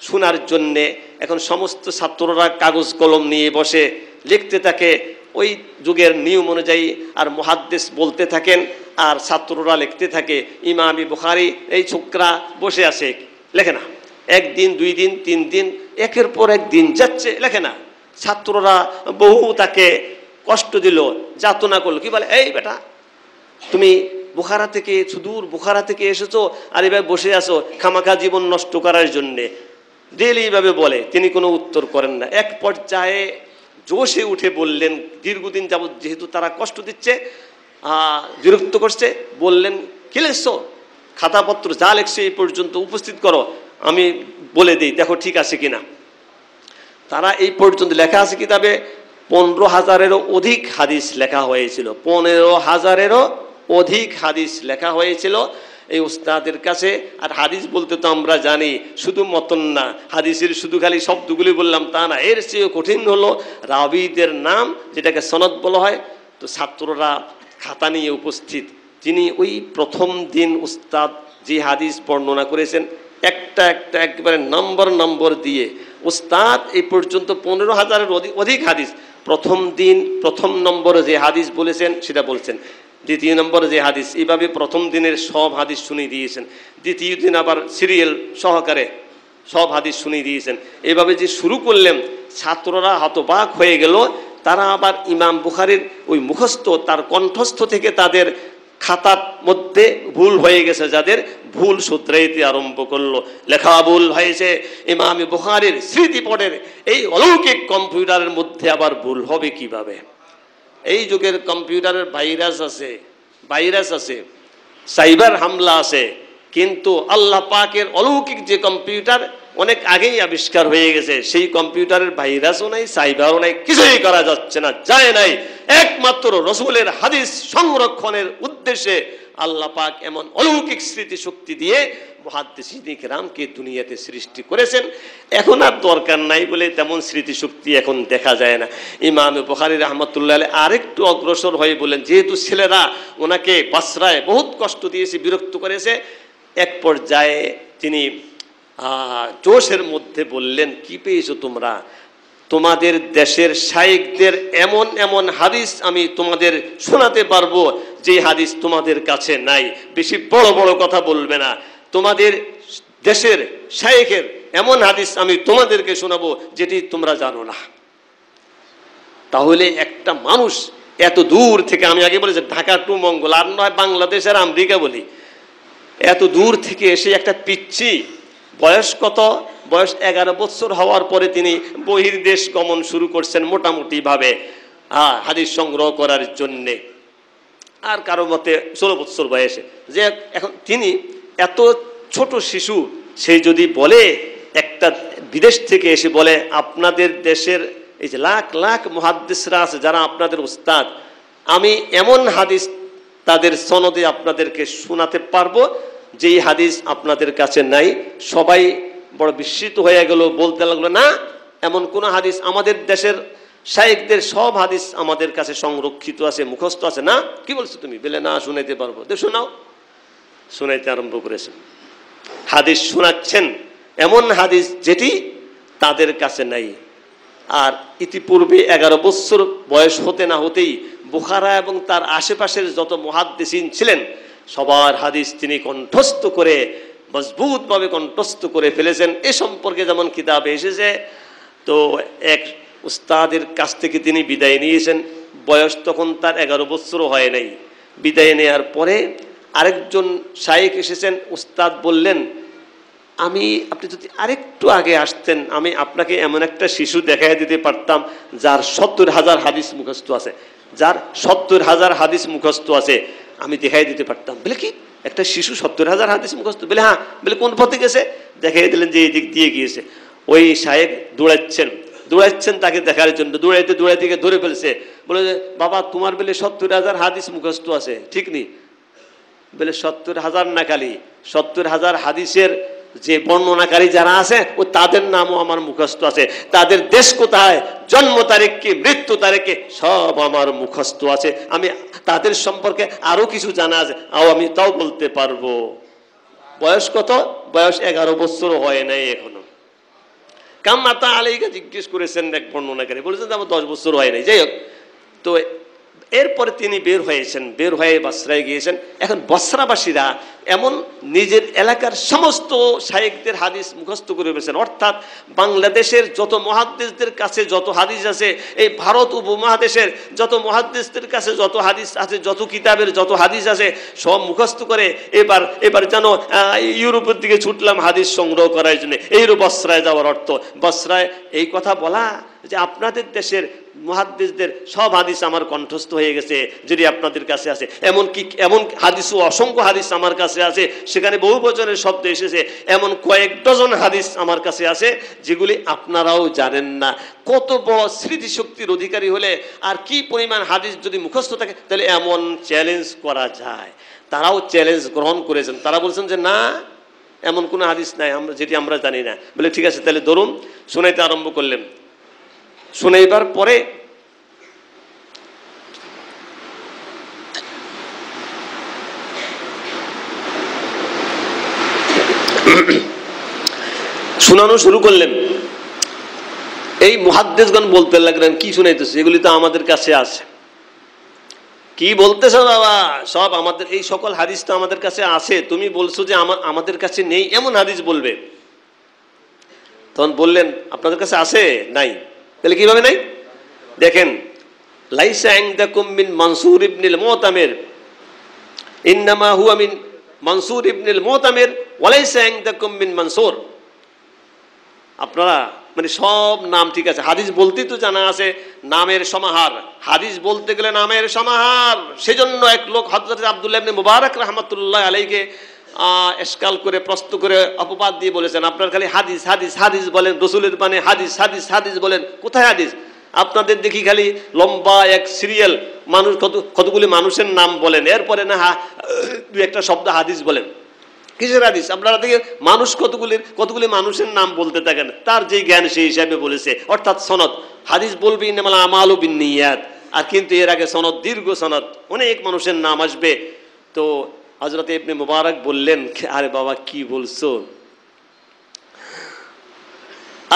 শোনার জন্যে। এখন সমস্ত ছাত্ররা কাগজ কলম নিয়ে বসে লিখতে থাকে ওই যুগের নিয়ম অনুযায়ী, আর মুহাদ্দিস বলতে থাকেন আর ছাত্ররা লিখতে থাকে। ইমাম বুখারী এই ছোকরা বসে আছে, লেখে না। 1 দিন, 2 দিন, 3 দিন, একের পর এক দিন যাচ্ছে, লেখে না। ছাত্ররা বহু তাকে কষ্ট দিল, যাতনা করলো। কি বলে, এই বেটা তুমি বুখারা থেকে, সুদূর বুখারা থেকে এসেছো আর এভাবে বসে আছো খামাখা জীবন নষ্ট করার জন্যে। ডেলি এইভাবে বলে, তিনি কোনো উত্তর করেন না। এক পর্যায়ে জোশে উঠে বললেন, দীর্ঘদিন যাবৎ যেহেতু তারা কষ্ট দিচ্ছে, বিরক্ত করছে, বললেন, কি লিখছো? খাতাপত্র যা লেখছে এই পর্যন্ত উপস্থিত করো, আমি বলে দিই, দেখো ঠিক আছে কিনা। তারা এই পর্যন্ত লেখা আছে কিতাবে 15,000-এরও অধিক হাদিস লেখা হয়েছিল। 15,000-এরও অধিক হাদিস লেখা হয়েছিল এই উস্তাদের কাছে। আর হাদিস বলতে তো আমরা জানি শুধু মতন না, হাদিসের শুধু খালি শব্দগুলি বললাম তা না, এর চেয়ে কঠিন হলো রাবীদের নাম, যেটাকে সনদ বলা হয়। তো ছাত্ররা খাতা নিয়ে উপস্থিত। তিনি ওই প্রথম দিন উস্তাদ যে হাদিস বর্ণনা করেছেন একটা একটা একেবারে নম্বর দিয়ে উস্তাদ এই পর্যন্ত 15,000-এর অধিক হাদিস প্রথম দিন প্রথম নম্বরে যে হাদিস বলেছেন সেটা বলছেন, দ্বিতীয় নম্বরে যে হাদিস, এইভাবে প্রথম দিনের সব হাদিস শুনিয়ে দিয়েছেন। দ্বিতীয় দিন আবার সিরিয়াল সহকারে সব হাদিস শুনিয়ে দিয়েছেন। এইভাবে যে শুরু করলেন, ছাত্ররা হতবাক হয়ে গেল। তারা আবার ইমাম বুখারীর ওই মুখস্থ, তার কণ্ঠস্থ থেকে তাদের খাতার মধ্যে ভুল হয়ে গেছে, যাদের ভুল শুধরাইতে আরম্ভ করলো। লেখা ভুল হয়েছে। ইমাম বুখারীর স্মৃতিপটের এই অলৌকিক কম্পিউটারের মধ্যে আবার ভুল হবে কিভাবে? এই যুগের কম্পিউটারের ভাইরাস আছে, সাইবার হামলা আছে, কিন্তু আল্লাহ পাকের অলৌকিক যে কম্পিউটার অনেক আগেই আবিষ্কার হয়ে গেছে, সেই কম্পিউটারের ভাইরাসও নাই, সাইবারও নাই, কিছুই করা যাচ্ছে না, যায় নাই। একমাত্র রাসূলের হাদিস সংরক্ষণের উদ্দেশ্যে আল্লাহ পাক এমন অলৌকিক স্মৃতিশক্তি দিয়ে মুহাদ্দিসিনে কিরামকে দুনিয়াতে সৃষ্টি করেছেন। এখন আর দরকার নাই বলে তেমন স্মৃতিশক্তি এখন দেখা যায় না। ইমাম বুখারী রাহমাতুল্লাহ আলাইহি আরেকটু অগ্রসর হয়ে বলেন, যেহেতু ছেলেরা ওনাকে বাসরায় বহুত কষ্ট দিয়েছে, বিরক্ত করেছে, এক পর্যায়ে তিনি জোশের মধ্যে বললেন, কি পেয়েছো তোমরা? তোমাদের দেশের শাইখদের এমন এমন হাদিস আমি তোমাদের শোনাতে পারবো যে হাদিস তোমাদের কাছে নাই। বেশি বড় বড় কথা বলবে না। তোমাদের দেশের শাইখের এমন হাদিস আমি তোমাদেরকে শোনাবো যেটি তোমরা জানো না। তাহলে একটা মানুষ এত দূর থেকে, আমি আগে বলেছি ঢাকা টু মঙ্গল, আর নয় বাংলাদেশ আর আমেরিকা বলি, এত দূর থেকে এসে একটা পিচ্ছি, বয়স কত? বয়স 11 বছর হওয়ার পরে তিনি বহির্দেশ গমন শুরু করছেন মোটামুটি ভাবে হাদিস সংগ্রহ করার জন্যে। আর কারো মতে 16 বছর বয়সে, যে এখন তিনি এত ছোট শিশু, সে যদি বলে, একটা বিদেশ থেকে এসে বলে আপনাদের দেশের এই যে লাখ লাখ মুহাদ্দিসরা আছে যারা আপনাদের উস্তাদ, আমি এমন হাদিস তাদের সনদে আপনাদেরকে শোনাতে পারবো যেই হাদিস আপনাদের কাছে নাই। সবাই বড় বিস্মিত হয়ে গেল, বলতে লাগলো না এমন কোন হাদিস, আমাদের দেশের শাইখদের সব হাদিস আমাদের কাছে সংরক্ষিত আছে, মুখস্থ আছে। না, কি বলছো তুমি? বলে না, শুনাইতে পারবো। শোনাও। শোনাইতে আরম্ভ করেছেন, হাদিস শোনাচ্ছেন, এমন হাদিস যেটি তাদের কাছে নাই। আর ইতিপূর্বে 11 বছর বয়স হতে না হতেই বুখারা এবং তার আশেপাশের যত মুহাদ্দিসিন ছিলেন সবার হাদিস তিনি কণ্ঠস্থ করে, মজবুতভাবে কণ্ঠস্থ করে ফেলেছেন। এ সম্পর্কে যেমন কিতাবে এসেছে, তো এক উস্তাদের কাছ থেকে তিনি বিদায় নিয়েছেন, বয়স তখন তার 11 বছরও হয় নাই। বিদায় নেওয়ার পরে আরেকজন শাইখ এসেছেন, উস্তাদ বললেন, আপনি যদি আরেকটু আগে আসতেন আমি আপনাকে এমন একটা শিশু দেখাই দিতে পারতাম যার 70,000 হাদিস মুখস্থ আছে, যার 70,000 হাদিস মুখস্থ আছে, আমি দেখাই দিতে পারতাম। বলে কি একটা শিশু 70,000 হাদিস মুখস্থ? বলে হ্যাঁ। বলে কোন পথে গেছে? দেখাই দিলেন যে এই দিক দিয়ে গিয়েছে। ওই শাইখ দৌড়াচ্ছেন তাকে দেখার জন্য, দৌড়াইতে দৌড়াইতে ধরে ফেলছে। বলে বাবা তোমার বলে 70,000 হাদিস মুখস্থ আছে, ঠিক নেই? বলে 70,000 না, খালি 70,000 হাদিসের যে বর্ণনাকারী যারা আছে ও তাদের নামও আমার মুখস্থ আছে, তাদের দেশ কোথায়, জন্ম তারিখ কি, মৃত্যু তারিখ কি, সব আমার মুখস্থ আছে। আমি তাদের সম্পর্কে আরো কিছু জানা আছে, আমি তাও বলতে পারবো। বয়স কত? বয়স 11 বছর হয় নাই এখনো। কাম্মাতা আলাইকে জিজ্ঞেস করেছেন এক বর্ণনাকারী, বলেছেন আমার 10 বছর হয় নাই। যাই হোক, তো এরপরে তিনি বের হয়েছেন, বের হয়ে বসরায় গিয়েছেন। এখন বসরাবাসীরা এমন নিজের এলাকার সমস্ত শাইখদের হাদিস মুখস্থ করে ফেলেছেন, অর্থাৎ বাংলাদেশের যত মুহাদ্দিসদের কাছে যত হাদিস আছে, এই ভারত উপমহাদেশের যত মুহাদ্দিসদের কাছে যত হাদিস আছে, যত কিতাবের যত হাদিস আছে সব মুখস্থ করে এবার যেন ইউরোপের দিকে ছুটলাম হাদিস সংগ্রহ করার জন্য। এইরূপ বসরায় যাওয়ার অর্থ, বসরায় এই কথা বলা যে আপনাদের দেশের মুহাদ্দিসদের সব হাদিস আমার কণ্ঠস্থ হয়ে গেছে যদি আপনাদের কাছে আছে, এমন হাদিসও অসংখ্য হাদিস আমার কাছে আছে, সেখানে বহু বচনের শব্দ এসেছে, এমন কয়েক ডজন হাদিস আমার কাছে আছে যেগুলি আপনারাও জানেন না। কত বড় স্মৃতিশক্তির অধিকারী হলে আর কি পরিমাণ হাদিস যদি মুখস্থ থাকে তাহলে এমন চ্যালেঞ্জ করা যায়। তারাও চ্যালেঞ্জ গ্রহণ করেছেন, তারা বলছেন যে না, এমন কোনো হাদিস নাই যেটি আমরা জানি না। বলে ঠিক আছে, তাহলে ধরুন। শোনাইতে আরম্ভ করলেন। শোনাইবার পরে শোনানো শুরু করলেন। এই মুহাদ্দিসগণ বলতে লাগলেন, কি শুনাইতেছে? এগুলি তো আমাদের কাছে আছে। কি বলতেছ বাবা? সব আমাদের, এই সকল হাদিস তো আমাদের কাছে আছে, তুমি বলছো যে আমাদের কাছে নেই, এমন হাদিস বলবে। তখন বললেন আপনাদের কাছে আছে? নাই। তাহলে কিভাবে নাই? দেখেন, লাইসা ইনদাকুম মিন মানসুর ইবনুল মুতামির, ইন্নামা হুয়া মিন মানসুর ইবনুল মুতামির ওয়া লাইসা ইনদাকুম মিন মানসুর। আপনারা মানে সব নাম ঠিক আছে, হাদিস বলতেই তো জানা আছে নামের সমাহার, হাদিস বলতে গেলে নামের সমাহার। সেজন্য এক লোক হযরত আব্দুল্লাহ ইবনে মুবারক রাহমাতুল্লাহ আলাইহি এশকাল করে প্রশ্ন করে অপবাদ দিয়ে বলেছেন আপনার খালি হাদিস হাদিস হাদিস বলেন, রসুলের মানে হাদিস হাদিস হাদিস বলেন, কোথায় হাদিস? আপনাদের দেখি খালি লম্বা এক সিরিয়াল, মানুষ কতগুলি মানুষের নাম বলেন, এরপরে না দুই একটা শব্দ হাদিস বলেন। কিসের হাদিস? আপনারা দেখে মানুষ কতগুলি মানুষের নাম বলতে থাকেন, তার যে জ্ঞান সেই হিসাবে বলেছে, অর্থাৎ সনদ। হাদিস বলবে ইন্নামাল আমালু বিন্নিয়াত, আর কিন্তু এর আগে সনদ, দীর্ঘ সনদ, অনেক মানুষের নাম আসবে। তো হযরত ইবনে মুবারক বললেন, আরে বাবা কি বলছো?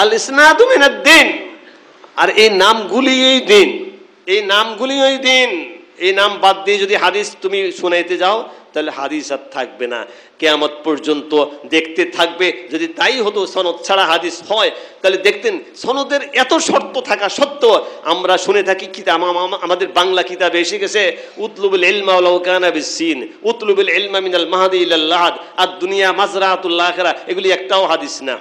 আল ইসনাদু মিনাদ দ্বীন, আর এই নামগুলি এই দিন, এই নামগুলি ওই দিন। এই নাম বাদ দিয়ে যদি হাদিস তুমি শুনাইতে যাও তাহলে হাদিস আর থাকবে না, কিয়ামত পর্যন্ত দেখতে থাকবে। যদি তাই হতো সনদ ছাড়া হাদিস হয়, তাহলে দেখতেন সনদের এত শর্ত থাকা সত্ত্বেও আমরা শুনে থাকি কিতাব, আমাদের বাংলা কিতাবে এসে গেছে উতলুবুল ইলমা ওয়ালাউ কানা বিসসিন, উতলুবুল ইলমা মিনাল মাহদি ইলাল লাহাদ, আর দুনিয়া মাজরাতুল আখিরা, এগুলি একটাও হাদিস না।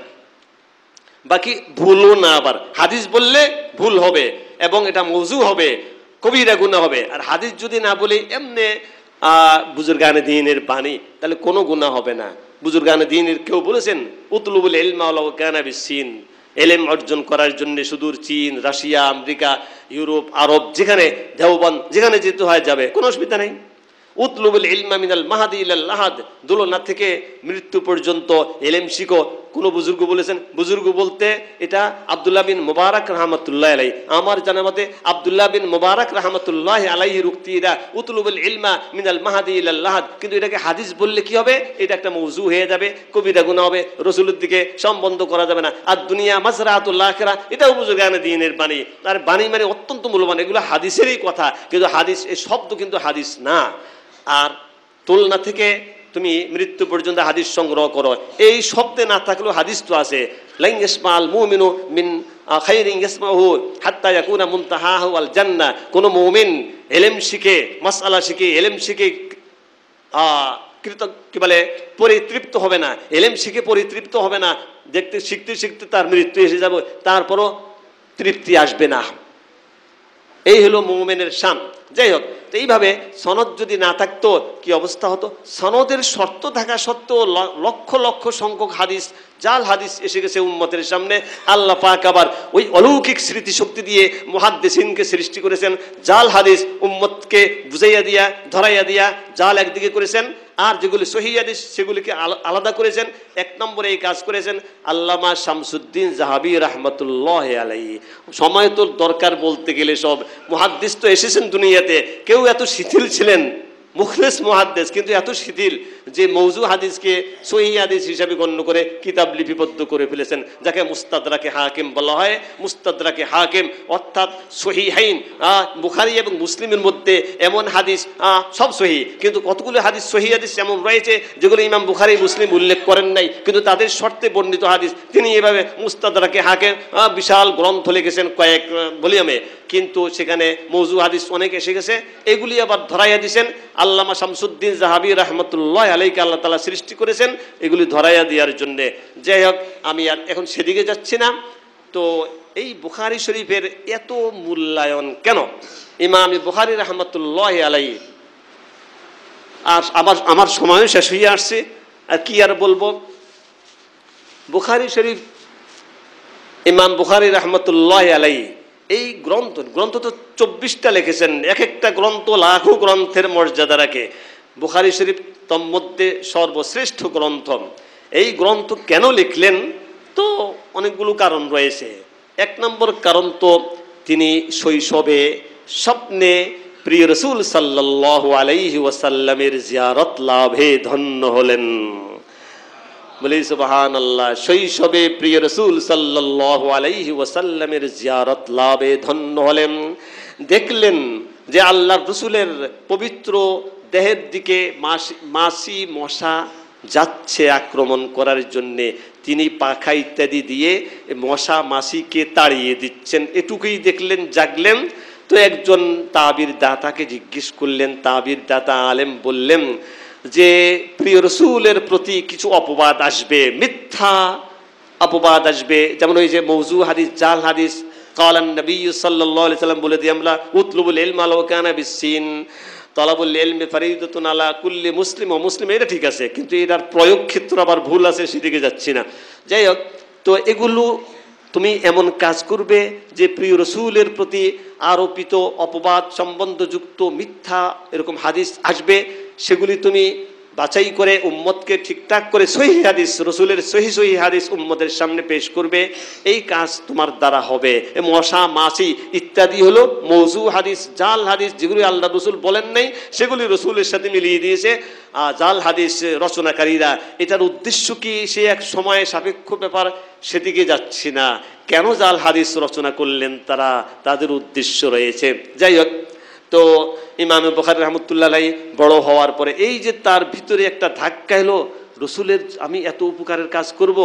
বাকি ভুলও না, আবার হাদিস বললে ভুল হবে এবং এটা মওযু হবে, কবিরা গুনাহ হবে। আর হাদিস যদি না বলি এমনি বুজুর্গানে দ্বীনের বাণী, তাহলে কোনো গুনাহ হবে না। বুজুর্গানে দ্বীনের কেউ বলেছেন উতলুবুল ইলমা ওয়ালাউ কানা বিসসিন, এলেম অর্জন করার জন্য সুদূর চীন, রাশিয়া, আমেরিকা, ইউরোপ, আরব, যেখানে দেওবন্দ, যেখানে যেতে হয় যাবে, কোনো অসুবিধা নেই। উতলুবুল ইলমা মিনাল মাহদি ইলাল লাহাদ, দোলনা থেকে মৃত্যু পর্যন্ত এলেম শিখো। কোন বুজুর্গ বলেছেন, বুজুর্গ বলতে এটা আব্দুল্লাহ বিন মুবারক রাহমাতুল্লাহ আলাইহি, আমার জানা মতে আব্দুল্লাহ বিন মুবারক রাহমাতুল্লাহ আলাইহির উক্তিরা উতলুবুল ইলমা মিনাল মাহদি ইলাল লাহাদ। কিন্তু এটাকে হাদিস বললে কি হবে, এটা একটা মওযু হয়ে যাবে, কবিরা গুনাহ হবে, রাসূলের দিকে সম্বন্ধ করা যাবে না। আর দুনিয়া মাজরাতুল আখিরা, এটাও বুজুর্গানে দ্বীনের বাণী, আর বাণী মানে অত্যন্ত মূল্যবান, এগুলো হাদিসেরই কথা, কিন্তু হাদিস এই শব্দ কিন্তু হাদিস না। আর তুলনা থেকে তুমি মৃত্যু পর্যন্ত হাদিস সংগ্রহ করো, এই শব্দে না থাকলেও হাদিস তো আছে। লাইন ইয়াসমাল মুমিনু মিন খাইরিন ইয়াসমাহু হাত্তা ইয়াকুনা মুনতাহাহু আল জান্নাহ। কোন মুমিন ইলম শিখে, মাসআলা শিখে, ইলম শিখে কি বলে পরিতৃপ্ত হবে না, ইলম শিখে পরিতৃপ্ত হবে না, দেখতে শিখতে শিখতে তার মৃত্যু এসে যাবে, তারপরও তৃপ্তি আসবে না। এই হলো মুমিনের শান। যাই হোক, তো এইভাবে সনদ যদি না থাকতো কি অবস্থা হতো? সনদের শর্ত থাকা সত্ত্বেও লক্ষ লক্ষ সংখ্যক হাদিস, জাল হাদিস এসে গেছে উম্মতের সামনে। আল্লাহ পাক আবার ওই অলৌকিক স্মৃতিশক্তি দিয়ে মুহাদ্দিসিনকে সৃষ্টি করেছেন, জাল হাদিস উম্মতকে বুঝাইয়া দিয়া, ধরাইয়া দিয়া জাল একদিকে করেছেন, আর যেগুলি সহিহ হাদিস সেগুলিকে আলাদা করেছেন। এক নম্বরে এই কাজ করেছেন আল্লামা শামসুদ্দিন জাহাবি রাহমাতুল্লাহ আলাইহি। সময় তো দরকার বলতে গেলে, সব মুহাদ্দিস তো এসেছেন দুনিয়াতে, কেউ এত শিথিল ছিলেন, মুখলিস মুহাদ্দিস, কিন্তু এত শিথিল যে মওযু হাদিসকে সহিহ হাদিস হিসাবে গণ্য করে কিতাব লিপিবদ্ধ করে ফেলেছেন, যাকে মুস্তাদরাকে হাকিম বলা হয়। মুস্তাদরাকে হাকিম অর্থাৎ সহিহাইন, বুখারী এবং মুসলিমের মধ্যে এমন হাদিস সব সহিহ, কিন্তু কতগুলো হাদিস সহিহ হাদিস এমন রয়েছে যেগুলো ইমাম বুখারী মুসলিম উল্লেখ করেন নাই, কিন্তু তাদের শর্তে বর্ণিত হাদিস তিনি এভাবে মুস্তাদরাকে হাকিম বিশাল গ্রন্থ লিখেছেন কয়েক ভলিউমে, কিন্তু সেখানে মওযু হাদিস অনেক এসে গেছে। এগুলি আবার ধরাইয়া দিয়েছেন আল্লামা শামসুদ্দিন জাহাবি রাহমাতুল্লাহ আলাইহি, আল্লাহ তাআলা সৃষ্টি করেছেন এগুলি ধরাইয়া দেওয়ার জন্য। যাই হোক, আমি আর এখন সেদিকে যাচ্ছি না। তো এই বুখারী শরীফের এত মূল্যায়ন কেন? ইমাম বুখারী রাহমাতুল্লাহ আলাইহি, আর আমার সময়ও শেষ হয়ে আসছে, আর কি আর বলবো। বুখারী শরীফ, ইমাম বুখারী রাহমাতুল্লাহ আলাইহি এই গ্রন্থ তো 24টা লিখেছেন, এক একটা গ্রন্থ লাখো গ্রন্থের মর্যাদা রাখে। বুখারী শরীফ তন্মধ্যে সর্বশ্রেষ্ঠ গ্রন্থ। এই গ্রন্থ কেন লিখলেন? তো অনেকগুলো কারণ রয়েছে। এক নম্বর কারণ তো তিনি শৈশবে স্বপ্নে প্রিয় রাসূল সাল্লাল্লাহু আলাইহি ওয়াসাল্লামের জিয়ারত লাভে ধন্য হলেন। বলি সুবহানাল্লাহ। শৈশবে প্রিয় রাসূল সাল্লাল্লাহু আলাইহি ওয়াসাল্লামের জিয়ারত লাভে ধন্য হলেন। দেখলেন যে আল্লাহর রাসূলের পবিত্র দেহের দিকে মাছি মশা যাচ্ছে আক্রমণ করার জন্যে, তিনি পাখা ইত্যাদি দিয়ে মশা মাছিকে তাড়িয়ে দিচ্ছেন। এটুকুই দেখলেন, জাগলেন। তো একজন তাবির দাতাকে জিজ্ঞেস করলেন, তাবির দাতা আলেম বললেন যে প্রিয় রাসূলের প্রতি কিছু অপবাদ আসবে, মিথ্যা অপবাদ আসবে, যেমন ওই যে মওযু হাদিস, জাল হাদিস। কালান নবী সাল্লাল্লাহু আলাইহি সাল্লাম বলে দিয়ে আমরা উতলুবুল ইলমা ওয়ালাউ কানা বিসসিন, তালাবুল ইলমি ফরিদাতুন আলা কুল্লি মুসলিম ও মুসলিম, এটা ঠিক আছে, কিন্তু এটার প্রয়োগ ক্ষেত্র আবার ভুল আছে, সেদিকে যাচ্ছি না। যাই হোক, তো এগুলো তুমি এমন কাজ করবে যে প্রিয় রাসূলের প্রতি আরোপিত অপবাদ সম্বন্ধযুক্ত মিথ্যা এরকম হাদিস আসবে, সেগুলি তুমি বাছাই করে উম্মতকে ঠিকঠাক করে সহিহ হাদিস, রাসূলের সহিহ হাদিস উম্মতের সামনে পেশ করবে। এই কাজ তোমার দ্বারা হবে। মশা মাছি ইত্যাদি হলো মওযু হাদিস, জাল হাদিস, যেগুলি আল্লাহ রাসূল বলেন নাই সেগুলি রাসূলের সাথে মিলিয়ে দিয়েছে জাল হাদিস রচনাকারীরা। এটার উদ্দেশ্য কি সে এক সময় সাপেক্ষ ব্যাপার, সেদিকে যাচ্ছি না। কেন জাল হাদিস রচনা করলেন তারা, তাদের উদ্দেশ্য রয়েছে। যাই হোক, তো ইমাম বুখারী রাহমাতুল্লাহ আলাইহি বড় হওয়ার পরে এই যে তার ভিতরে একটা ধাক্কা এলো, রসুলের আমি এত উপকারের কাজ করব।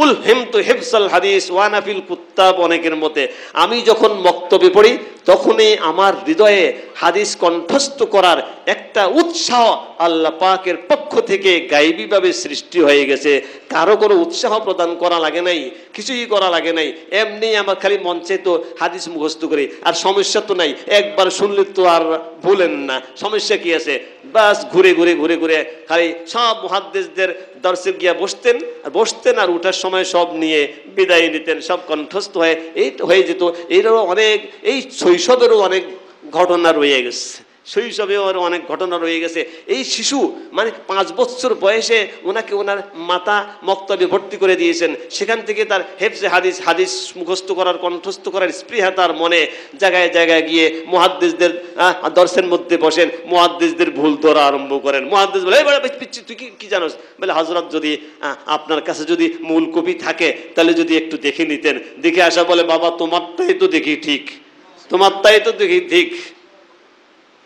উল হিমতু হিফসাল হাদিস ওয়ানাফিল কুত্তাব, অনেকের মতে আমি যখন বক্তব্যে পড়ি তখনই আমার হৃদয়ে হাদিস কণ্ঠস্থ করার একটা উৎসাহ আল্লাহ পাকের পক্ষ থেকে গায়েবীভাবে সৃষ্টি হয়ে গেছে। কারো কোনো উৎসাহ প্রদান করা লাগে নাই, কিছুই করা লাগে নাই, এমনি আমার খালি মঞ্চে তো হাদিস মুখস্থ করি। আর সমস্যা তো নাই, একবার শুনলে তো আর ভুলেন না, সমস্যা কি আছে? বাস ঘুরে ঘুরে ঘুরে ঘুরে খালি সব মুহাদ্দিসদের দর্শে গিয়া বসতেন আর ওঠার সময় সব নিয়ে বিদায় নিতেন, সব কণ্ঠস্থ হয়ে এই হয়ে যেত। এইরও অনেক, এই শৈশবেরও অনেক ঘটনা রয়ে গেছে, শৈশবেও অনেক ঘটনা রয়ে গেছে। এই শিশু মানে 5 বছর বয়সে ওনাকে ওনার মাতা মক্তবে ভর্তি করে দিয়েছেন। সেখান থেকে তার হেফজে হাদিস মুখস্থ করার, কণ্ঠস্থ করার স্পৃহা তার মনে। জায়গায় জায়গায় গিয়ে মুহাদ্দিসদের দর্শের মধ্যে বসেন, মুহাদ্দিসদের ভুল ধরা আরম্ভ করেন। মুহাদ্দিস বলে, এই বড় পিচ্ছি, তুই কি জানোস? বলে, হযরত যদি আপনার কাছে যদি মূল কপি থাকে তাহলে যদি একটু দেখে নিতেন। দেখে আসা বলে, বাবা তোমারটাই তো দেখি ঠিক, তোমারটাই তো দেখি ঠিক।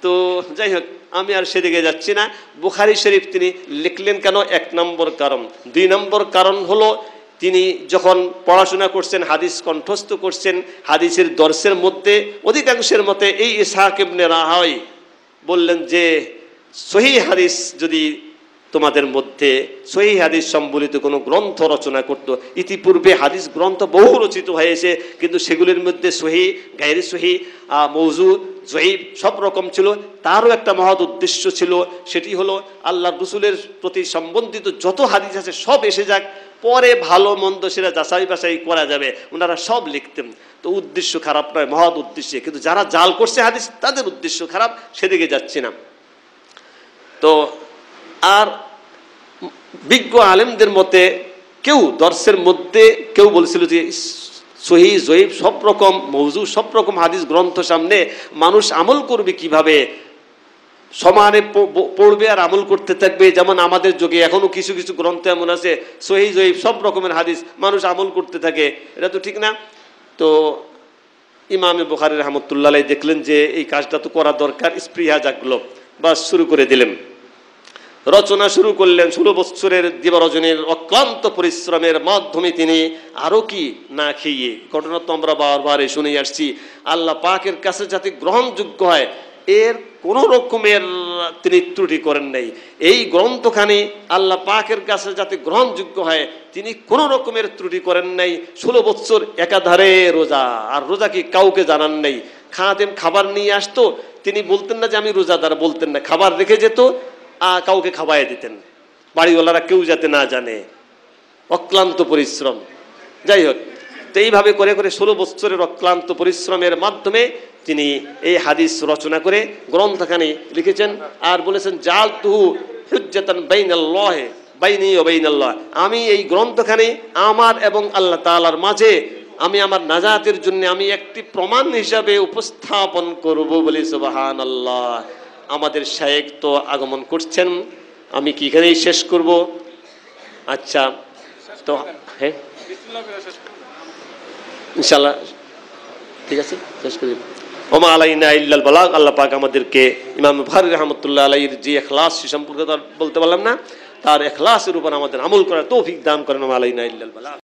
তো যাই হোক, আমি আর সেদিকে যাচ্ছি না। বুখারী শরীফ তিনি লিখলেন কেন? 1 নম্বর কারণ। 2 নম্বর কারণ হলো তিনি যখন পড়াশোনা করছেন, হাদিস কণ্ঠস্থ করছেন, হাদিসের দর্শের মধ্যে অধিকাংশের মতে এই ইসহাক ইবনে রাহাওয়ী বললেন যে সহিহ হাদিস যদি তোমাদের মধ্যে সহিহ হাদিস সম্বলিত কোনো গ্রন্থ রচনা করত। ইতিপূর্বে হাদিস গ্রন্থ বহু রচিত হয়েছে, কিন্তু সেগুলির মধ্যে সহিহ, গায়রে সহিহ, মৌজু, জয়ীব সব রকম ছিল। তারও একটা মহৎ উদ্দেশ্য ছিল, সেটি হলো আল্লাহ রসুলের প্রতি সম্বন্ধিত যত হাদিস আছে সব এসে যাক, পরে ভালো মন্দ সেটা যাচাই বাছাই করা যাবে। ওনারা সব লিখতেন। তো উদ্দেশ্য খারাপ নয়, মহৎ উদ্দেশ্যে, কিন্তু যারা জাল করছে হাদিস তাদের উদ্দেশ্য খারাপ, সেদিকে যাচ্ছি না। তো আর বিজ্ঞ আলেমদের মতে কেউ দর্শের মধ্যে কেউ বলছিল যে সহিহ, জয়ীব সব রকম, মৌজু সব রকম হাদিস গ্রন্থ সামনে মানুষ আমল করবে কিভাবে? সমানে পড়বে আর আমল করতে থাকবে। যেমন আমাদের যুগে এখনো কিছু কিছু গ্রন্থ এমন আছে সহিহ, জয়ীব সব রকমের হাদিস, মানুষ আমল করতে থাকে, এটা তো ঠিক না। তো ইমামে বুখারী রাহমাতুল্লাহ আলাইহি দেখলেন যে এই কাজটা তো করা দরকার, স্পৃহা জাগলো, বাস শুরু করে দিলেন, রচনা শুরু করলেন। 16 বছরের দিবারজনীর অক্লান্ত পরিশ্রমের মাধ্যমে তিনি আরো কি না খেয়ে, ঘটনা তো আমরা বারবার শুনে আসছি, আল্লাহ পাকের কাছে যাতে গ্রহণযোগ্য হয় এর কোনো রকমের তিনি ত্রুটি করেন নাই। এই গ্রন্থখানি আল্লাহ পাকের কাছে যাতে গ্রহণযোগ্য হয় তিনি কোনো রকমের ত্রুটি করেন নাই। 16 বছর একাধারে রোজা, আর রোজা কি কাউকে জানান নাই। খাদেম খাবার নিয়ে আসতো, তিনি বলতেন না যে আমি রোজাদার, বলতেন না, খাবার রেখে যেত, কাউকে খাওয়াই দিতেন, বাড়িওয়ালারা কেউ যাতে না জানে। অক্লান্ত পরিশ্রম। যাই হোক, তো এইভাবে করে করে 16 বছরের অক্লান্ত পরিশ্রমের মাধ্যমে তিনি এই হাদিস রচনা করে গ্রন্থখানি লিখেছেন। আর বলেছেন জালতুহু হুজ্জাতান বাইনাল্লাহি বাইনি ওয়া বাইনাল্লাহ, আমি এই গ্রন্থখানি আমার এবং আল্লাহ তাআলার মাঝে আমি আমার নাজাতের জন্য আমি একটি প্রমাণ হিসাবে উপস্থাপন করব বলে সুবহানাল্লাহ। আমাদের শায়েখ তো আগমন করছেন, আমি কি এখানেই শেষ করব? আচ্ছা, তো হ্যাঁ ইনশাআল্লাহ ঠিক আছে, শেষ করি। ওমা আলাইনা ইল্লাল বালাগ। আল্লাহ পাক আমাদেরকে ইমাম বুখারী রাহমাতুল্লাহ আলাইহির যে ইখলাস সম্পর্কে বলতে পারলাম না, তার ইখলাসের উপর আমাদের আমল করার তৌফিক দান করেন। ওমা আলাইনা ইল্লাল বালাগ।